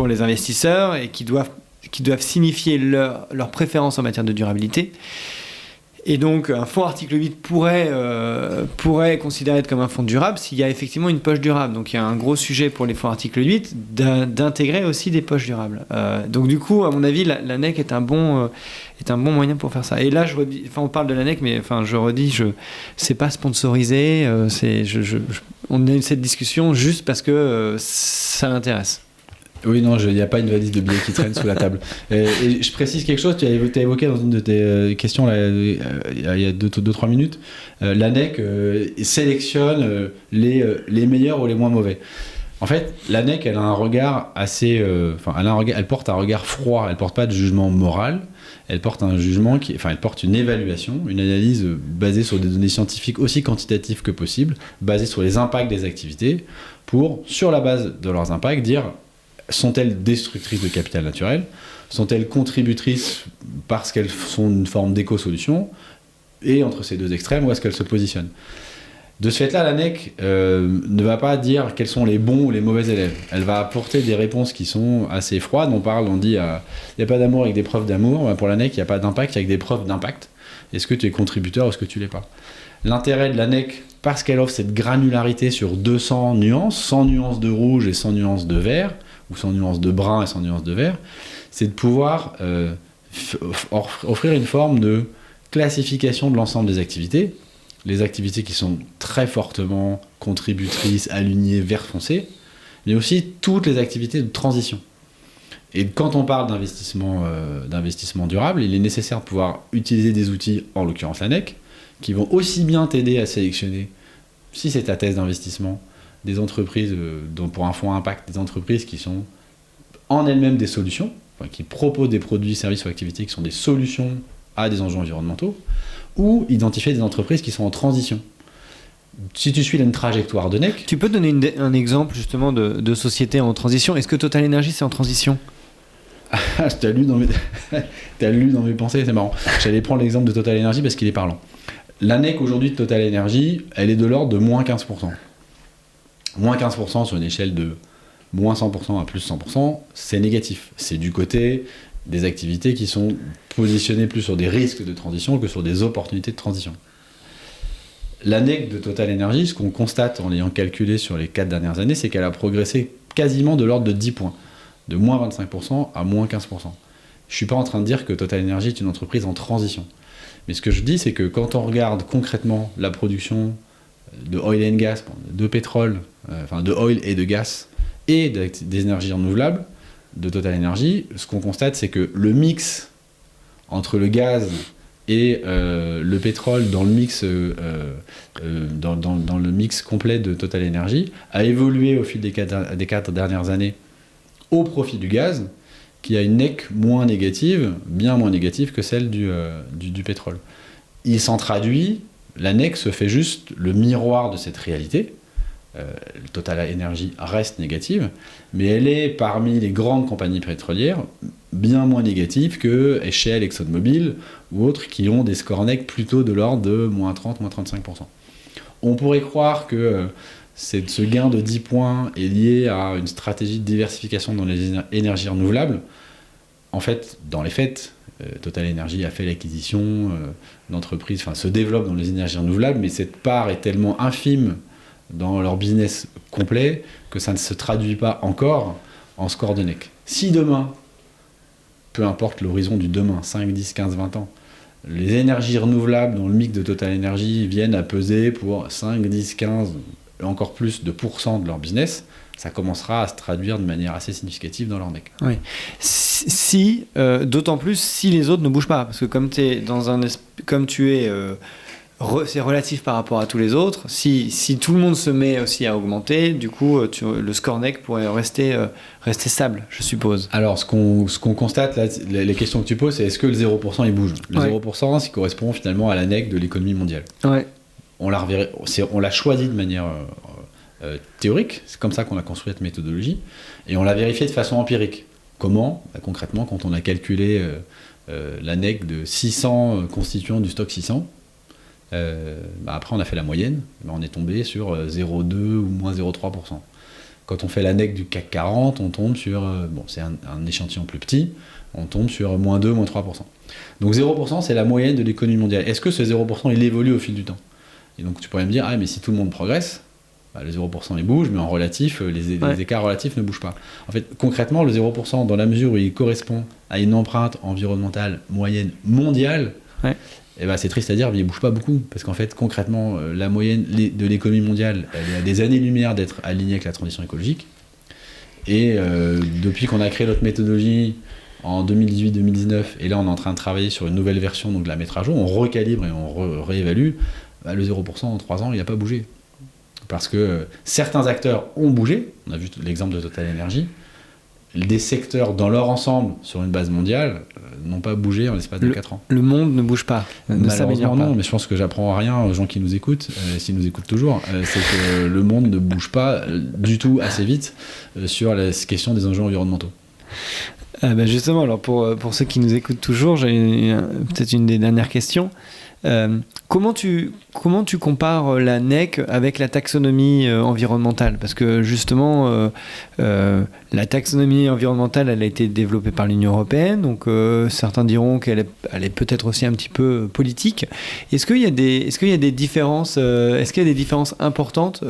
les investisseurs et qui doivent qui doivent signifier leur préférence en matière de durabilité. Et donc, un fonds article 8 pourrait considérer comme un fonds durable s'il y a effectivement une poche durable. Donc, il y a un gros sujet pour les fonds article 8 d'intégrer aussi des poches durables. Donc, du coup, à mon avis, l'ANEC est un bon moyen pour faire ça. Et là, on parle de l'ANEC, mais je redis, c'est pas sponsorisé. On a eu cette discussion juste parce que ça m'intéresse. Oui, non, il n'y a pas une valise de billets qui traîne sous la table. Et je précise quelque chose, tu as évoqué dans une de tes questions là, il y a 2-3 minutes, l'ANEC sélectionne les meilleurs ou les moins mauvais. En fait, l'ANEC, elle a un regard assez... elle porte un regard froid, elle ne porte pas de jugement moral, elle porte un jugement elle porte une évaluation, une analyse basée sur des données scientifiques aussi quantitatives que possible, basée sur les impacts des activités, pour, sur la base de leurs impacts, dire... Sont-elles destructrices de capital naturel ? Sont-elles contributrices parce qu'elles sont une forme d'éco-solution ? Et entre ces deux extrêmes, où est-ce qu'elles se positionnent ? De ce fait-là, l'ANEC ne va pas dire quels sont les bons ou les mauvais élèves. Elle va apporter des réponses qui sont assez froides. On dit il n'y a pas d'amour avec des preuves d'amour. Pour l'ANEC, il n'y a pas d'impact avec des preuves d'impact. Est-ce que tu es contributeur ou est-ce que tu ne l'es pas ? L'intérêt de l'ANEC, parce qu'elle offre cette granularité sur 200 nuances, 100 nuances de rouge et 100 nuances de vert, ou 100 nuances de brun et 100 nuances de vert, c'est de pouvoir offrir une forme de classification de l'ensemble des activités, les activités qui sont très fortement contributrices, alignées, vert foncé, mais aussi toutes les activités de transition. Et quand on parle d'investissement durable, il est nécessaire de pouvoir utiliser des outils, en l'occurrence l'ANEC, qui vont aussi bien t'aider à sélectionner, si c'est ta thèse d'investissement, des entreprises, pour un fonds impact, des entreprises qui sont en elles-mêmes des solutions, qui proposent des produits, services ou activités qui sont des solutions à des enjeux environnementaux, ou identifier des entreprises qui sont en transition. Si tu suis une trajectoire de NEC... Tu peux donner un exemple justement de société en transition ? Est-ce que Total Energy c'est en transition ? T'as lu dans mes pensées, c'est marrant. J'allais prendre l'exemple de Total Energy parce qu'il est parlant. L'ANEC aujourd'hui de Total Energy, elle est de l'ordre de moins 15%. Moins 15% sur une échelle de moins 100% à plus 100%, c'est négatif. C'est du côté des activités qui sont positionnées plus sur des risques de transition que sur des opportunités de transition. L'ANEC de Total Energy, ce qu'on constate en l'ayant calculé sur les 4 dernières années, c'est qu'elle a progressé quasiment de l'ordre de 10 points, de moins 25% à moins 15%. Je ne suis pas en train de dire que Total Energy est une entreprise en transition. Mais ce que je dis, c'est que quand on regarde concrètement la production de oil and gas, de pétrole, de oil et de gaz, et des énergies renouvelables de Total Energy, ce qu'on constate, c'est que le mix entre le gaz et le pétrole dans le mix, dans le mix complet de Total Energy a évolué au fil des 4 dernières années au profit du gaz, qui a une NEC moins négative, bien moins négative que celle du pétrole. Il s'en traduit, la NEC se fait juste le miroir de cette réalité. Total Energy reste négative, mais elle est parmi les grandes compagnies pétrolières bien moins négative que Shell, ExxonMobil ou autres qui ont des scores NEC plutôt de l'ordre de moins 30, moins 35%. On pourrait croire que ce gain de 10 points est lié à une stratégie de diversification dans les énergies renouvelables. En fait, dans les faits, Total Energy a fait l'acquisition d'entreprises, se développe dans les énergies renouvelables, mais cette part est tellement infime dans leur business complet que ça ne se traduit pas encore en score de NEC. Si demain, peu importe l'horizon du demain, 5, 10, 15, 20 ans, les énergies renouvelables dans le mix de Total Energy viennent à peser pour 5, 10, 15, encore plus de pourcents de leur business, ça commencera à se traduire de manière assez significative dans leur NEC. Oui. D'autant plus si les autres ne bougent pas, parce que comme tu es c'est relatif par rapport à tous les autres. Si tout le monde se met aussi à augmenter, du coup, le score NEC pourrait rester stable, je suppose. Alors, ce qu'on constate, là, les questions que tu poses, c'est est-ce que le 0% il bouge ? Le 0%, ça correspond finalement à la NEC de l'économie mondiale. Ouais. On l'a choisi de manière théorique, c'est comme ça qu'on a construit cette méthodologie, et on l'a vérifié de façon empirique. Comment ? Concrètement, quand on a calculé la NEC de 600 constituants du stock 600, après on a fait la moyenne, on est tombé sur 0,2 ou moins 0,3%. Quand on fait l'ANEC du CAC 40, on tombe sur, c'est un échantillon plus petit, on tombe sur moins 2, moins 3%. Donc 0%, c'est la moyenne de l'économie mondiale. Est-ce que ce 0%, il évolue au fil du temps? Et donc tu pourrais me dire, mais si tout le monde progresse, le 0% il bouge, mais en relatif, les écarts relatifs ne bougent pas. En fait, concrètement, le 0%, dans la mesure où il correspond à une empreinte environnementale moyenne mondiale, c'est triste à dire, mais il ne bouge pas beaucoup. Parce qu'en fait, concrètement, la moyenne de l'économie mondiale, elle est à des années-lumière d'être alignée avec la transition écologique. Et depuis qu'on a créé notre méthodologie en 2018-2019, et là on est en train de travailler sur une nouvelle version, donc de la mettre à jour, on recalibre et on réévalue, le 0% en 3 ans, il n'a pas bougé. Parce que certains acteurs ont bougé, on a vu l'exemple de Total Energy, des secteurs dans leur ensemble, sur une base mondiale, n'ont pas bougé en l'espace de 4 ans. Le monde ne bouge pas, ne s'améliore pas. Non, mais je pense que j'apprends rien aux gens qui nous écoutent, s'ils nous écoutent toujours, c'est que le monde ne bouge pas du tout assez vite sur la question des enjeux environnementaux. Justement, alors pour ceux qui nous écoutent toujours, j'ai peut-être une des dernières questions. Comment tu compares la NEC avec la taxonomie environnementale? Parce que justement, la taxonomie environnementale, elle a été développée par l'Union européenne, donc certains diront qu'elle est peut-être aussi un petit peu politique. Est-ce qu'il y a des différences importantes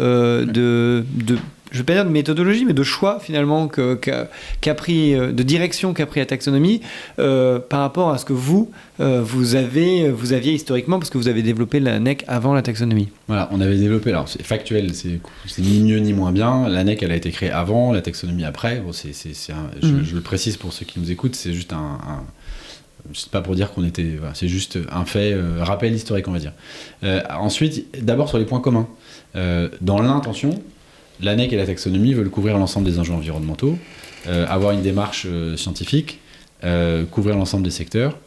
je ne veux pas dire de méthodologie, mais de choix finalement de direction qu'a pris la taxonomie par rapport à ce que vous aviez historiquement, parce que vous avez développé la NEC avant la taxonomie. Voilà, on avait développé, alors c'est factuel, c'est ni mieux ni moins bien. La NEC, elle a été créée avant, la taxonomie après. Bon, je le précise pour ceux qui nous écoutent, c'est juste c'est pas pour dire qu'on était... Voilà, c'est juste un fait, rappel historique, on va dire. Ensuite, d'abord sur les points communs. Dans l'intention, la NEC et la taxonomie veulent couvrir l'ensemble des enjeux environnementaux, avoir une démarche scientifique, couvrir l'ensemble des secteurs.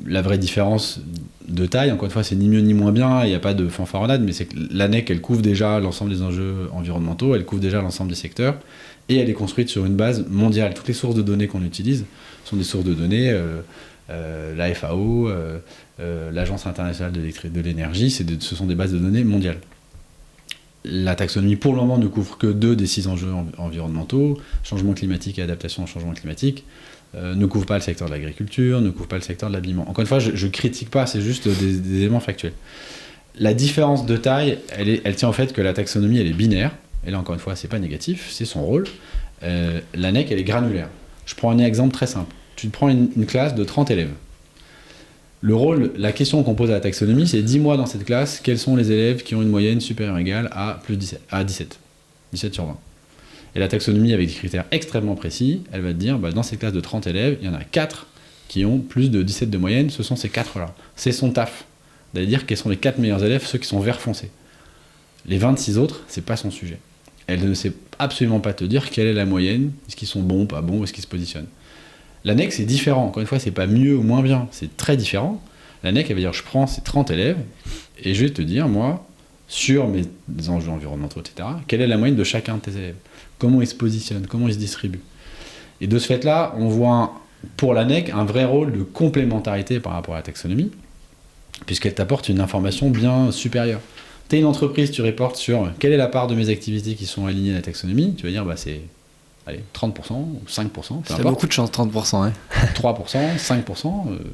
La vraie différence de taille, encore une fois, c'est ni mieux ni moins bien, il n'y a pas de fanfaronnade, mais c'est que la NEC, elle couvre déjà l'ensemble des enjeux environnementaux, elle couvre déjà l'ensemble des secteurs, et elle est construite sur une base mondiale. Toutes les sources de données qu'on utilise sont des sources de données, la FAO, l'Agence internationale de l'énergie, ce sont des bases de données mondiales. La taxonomie, pour le moment, ne couvre que 2 des 6 enjeux environnementaux, changement climatique et adaptation au changement climatique, ne couvre pas le secteur de l'agriculture, ne couvre pas le secteur de l'habillement. Encore une fois, je ne critique pas, c'est juste des éléments factuels. La différence de taille, elle tient au fait que la taxonomie, elle est binaire, et là, encore une fois, c'est pas négatif, c'est son rôle. La NEC, elle est granulaire. Je prends un exemple très simple. Tu prends une classe de 30 élèves. La question qu'on pose à la taxonomie, c'est dis-moi dans cette classe quels sont les élèves qui ont une moyenne supérieure ou égale à 17 sur 20. Et la taxonomie, avec des critères extrêmement précis, elle va te dire, dans cette classe de 30 élèves, il y en a 4 qui ont plus de 17 de moyenne, ce sont ces 4-là. C'est son taf d'aller dire quels sont les 4 meilleurs élèves, ceux qui sont vert foncé. Les 26 autres, c'est pas son sujet. Elle ne sait absolument pas te dire quelle est la moyenne, est-ce qu'ils sont bons, pas bons, est-ce qu'ils se positionnent. La NEC, c'est différent. Encore une fois, c'est pas mieux ou moins bien. C'est très différent. La NEC, elle va dire, je prends ces 30 élèves et je vais te dire, moi, sur mes enjeux environnementaux, etc., quelle est la moyenne de chacun de tes élèves? Comment ils se positionnent? Comment ils se distribuent? Et de ce fait-là, on voit pour la NEC un vrai rôle de complémentarité par rapport à la taxonomie, puisqu'elle t'apporte une information bien supérieure. Tu es une entreprise, tu reportes sur quelle est la part de mes activités qui sont alignées à la taxonomie, tu vas dire, c'est... Allez, 30% ou 5%, peu importe. C'est beaucoup de chance, 30%. Hein. 3%, 5%,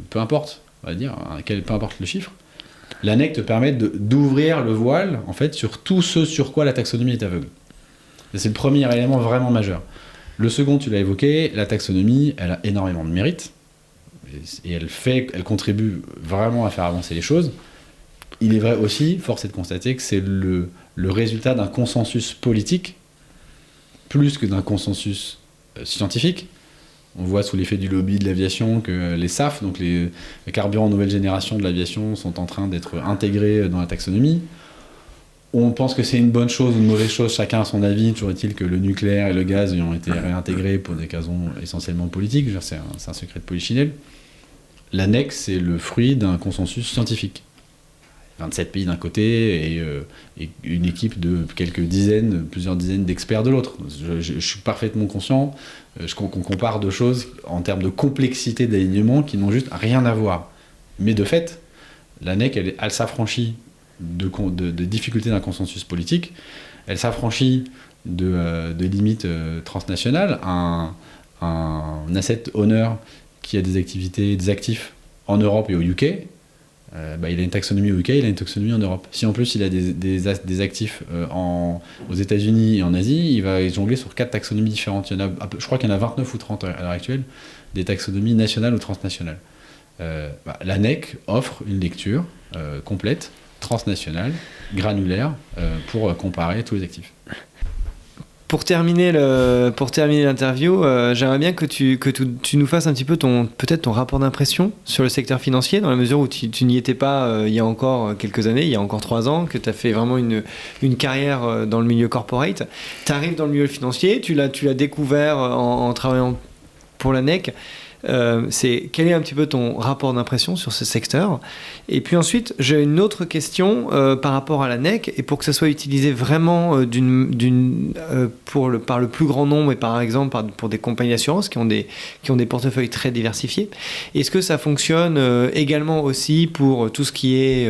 peu importe, on va dire, peu importe le chiffre. La NEC te permet d'ouvrir le voile, en fait, sur tout ce sur quoi la taxonomie est aveugle. Et c'est le premier élément vraiment majeur. Le second, tu l'as évoqué, la taxonomie, elle a énormément de mérite, et elle contribue vraiment à faire avancer les choses. Il est vrai aussi, force est de constater que c'est le résultat d'un consensus politique, plus que d'un consensus scientifique. On voit sous l'effet du lobby de l'aviation que les SAF, donc les carburants nouvelle génération de l'aviation, sont en train d'être intégrés dans la taxonomie. On pense que c'est une bonne chose ou une mauvaise chose, chacun a son avis. Toujours est-il que le nucléaire et le gaz y ont été réintégrés pour des raisons essentiellement politiques. C'est un secret de polichinelle. La NEC, c'est le fruit d'un consensus scientifique. 27 pays d'un côté et une équipe de plusieurs dizaines d'experts de l'autre. Je suis parfaitement conscient qu'on compare deux choses en termes de complexité d'alignement qui n'ont juste rien à voir. Mais de fait, la NEC, elle s'affranchit de difficultés d'un consensus politique, elle s'affranchit de limites transnationales, un asset owner qui a des actifs en Europe et au UK, il a une taxonomie au UK, il a une taxonomie en Europe. Si en plus il a des actifs aux États-Unis et en Asie, il va jongler sur 4 taxonomies différentes. Je crois qu'il y en a 29 ou 30 à l'heure actuelle, des taxonomies nationales ou transnationales. L'ANEC offre une lecture complète, transnationale, granulaire, pour comparer tous les actifs. Pour terminer l'interview, j'aimerais bien que tu nous fasses un petit peu peut-être ton rapport d'impression sur le secteur financier, dans la mesure où tu n'y étais pas il y a encore quelques années, il y a encore 3 ans, que tu as fait vraiment une carrière dans le milieu corporate. Tu arrives dans le milieu financier, tu l'as découvert en travaillant pour l'ANEC. Quel est un petit peu ton rapport d'impression sur ce secteur? Et puis ensuite, j'ai une autre question par rapport à l'ANEC, et pour que ça soit utilisé vraiment par le plus grand nombre, et par exemple pour des compagnies d'assurance qui ont des portefeuilles très diversifiés. Est-ce que ça fonctionne également aussi pour tout ce qui est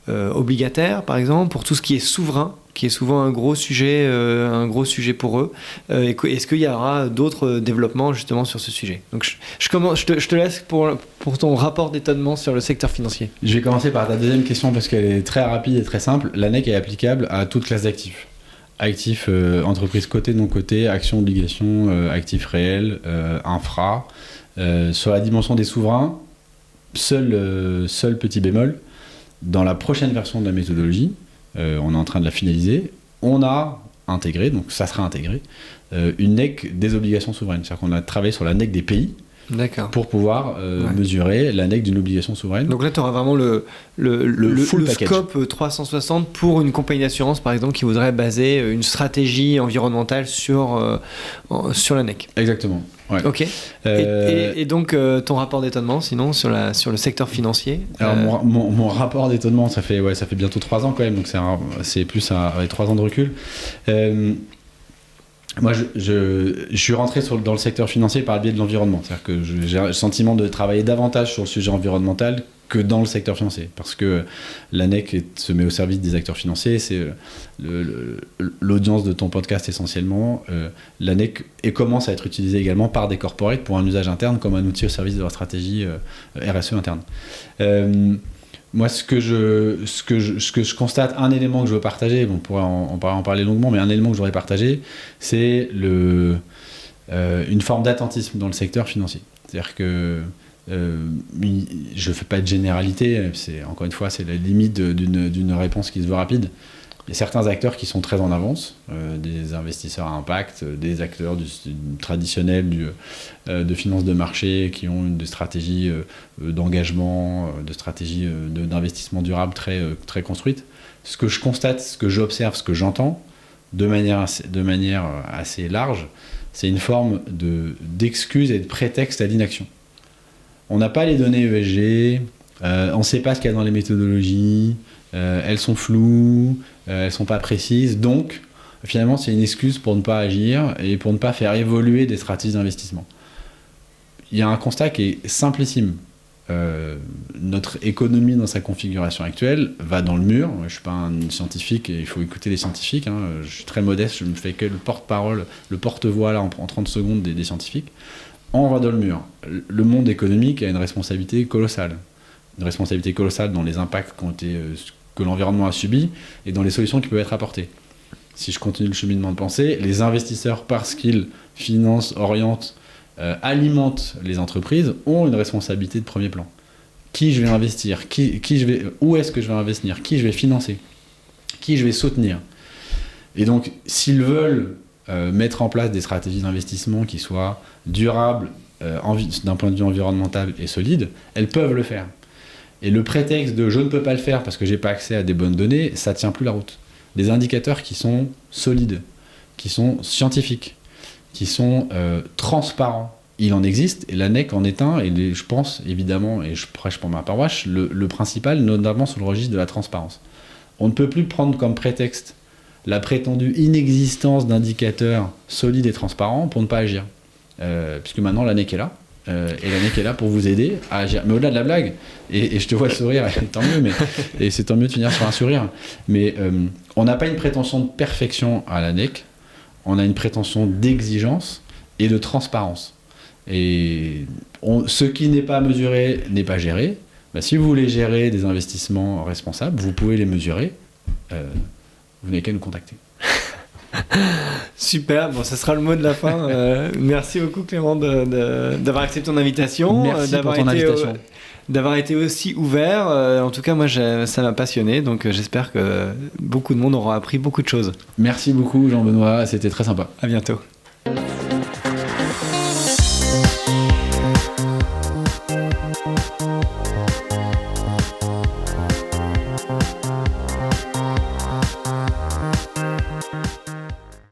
obligataire, par exemple, pour tout ce qui est souverain, qui est souvent un gros sujet pour eux. Est-ce qu'il y aura d'autres développements justement sur ce sujet? Donc je te laisse pour ton rapport d'étonnement sur le secteur financier. Je vais commencer par ta deuxième question parce qu'elle est très rapide et très simple. L'ANEC est applicable à toute classe d'actifs. Actifs, entreprises cotées, non cotées, actions, obligations, actifs réels, infra. Sur la dimension des souverains, seul petit bémol, dans la prochaine version de la méthodologie, on est en train de la finaliser, on a intégré, donc ça sera intégré, une NEC des obligations souveraines. C'est-à-dire qu'on a travaillé sur la NEC des pays. D'accord. Pour pouvoir mesurer la NEC d'une obligation souveraine. Donc là, tu auras vraiment le scope 360 pour une compagnie d'assurance, par exemple, qui voudrait baser une stratégie environnementale sur la NEC. Exactement. Ouais. Ok. Et donc, ton rapport d'étonnement, sinon, sur le secteur financier? Alors, mon rapport d'étonnement, ça fait bientôt 3 ans quand même, donc c'est plus avec 3 ans de recul. Moi, je suis rentré dans le secteur financier par le biais de l'environnement. C'est-à-dire que j'ai le sentiment de travailler davantage sur le sujet environnemental que dans le secteur financier. Parce que l'ANEC se met au service des acteurs financiers. C'est l'audience de ton podcast essentiellement. L'ANEC commence à être utilisée également par des corporates pour un usage interne comme un outil au service de leur stratégie RSE interne. Moi, ce que je constate, un élément que je veux partager, on pourrait en parler longuement, mais un élément que je voudrais partager, c'est une forme d'attentisme dans le secteur financier. C'est-à-dire que je ne fais pas de généralité, encore une fois, c'est la limite d'une réponse qui se veut rapide. Il y a certains acteurs qui sont très en avance, des investisseurs à impact, des acteurs traditionnels de finance de marché qui ont des stratégies d'engagement, de stratégies d'investissement durable très, très construites. Ce que je constate, ce que j'observe, ce que j'entends, de manière assez large, c'est une forme d'excuse et de prétexte à l'inaction. On n'a pas les données ESG, on ne sait pas ce qu'il y a dans les méthodologies, elles sont floues, elles sont pas précises, donc finalement c'est une excuse pour ne pas agir et pour ne pas faire évoluer des stratégies d'investissement. Il y a un constat qui est simplissime. Notre économie dans sa configuration actuelle va dans le mur. Je ne suis pas un scientifique et il faut écouter les scientifiques. Je suis très modeste, je ne fais que le porte-parole, le porte-voix là, en 30 secondes des scientifiques. On va dans le mur. Le monde économique a une responsabilité colossale. Une responsabilité colossale dans les impacts que l'environnement a subis et dans les solutions qui peuvent être apportées. Si je continue le cheminement de pensée, les investisseurs, parce qu'ils financent, orientent, alimentent les entreprises, ont une responsabilité de premier plan. Qui je vais investir, où est-ce que je vais investir, qui je vais financer, qui je vais soutenir. Et donc, s'ils veulent mettre en place des stratégies d'investissement qui soient durables d'un point de vue environnemental et solides, elles peuvent le faire. Et le prétexte de « je ne peux pas le faire parce que je n'ai pas accès à des bonnes données », ça ne tient plus la route. Des indicateurs qui sont solides, qui sont scientifiques, qui sont transparents. Il en existe, et l'ANEC en est un, et je pense évidemment, et je prêche pour ma paroisse, le principal, notamment sur le registre de la transparence. On ne peut plus prendre comme prétexte la prétendue inexistence d'indicateurs solides et transparents pour ne pas agir. Puisque maintenant l'ANEC est là. Et l'ANEC est là pour vous aider à agir. Mais au-delà de la blague, et je te vois sourire, et tant mieux, et c'est tant mieux de finir sur un sourire, mais on n'a pas une prétention de perfection à l'ANEC, on a une prétention d'exigence et de transparence. Et ce qui n'est pas mesuré n'est pas géré. Bah, si vous voulez gérer des investissements responsables, vous pouvez les mesurer. Vous n'avez qu'à nous contacter. Super, bon, ça sera le mot de la fin. Merci beaucoup Clément d'avoir accepté ton invitation. Merci pour ton invitation. D'avoir été aussi ouvert. En tout cas, moi, ça m'a passionné. Donc, j'espère que beaucoup de monde aura appris beaucoup de choses. Merci beaucoup Jean-Benoît, c'était très sympa. À bientôt.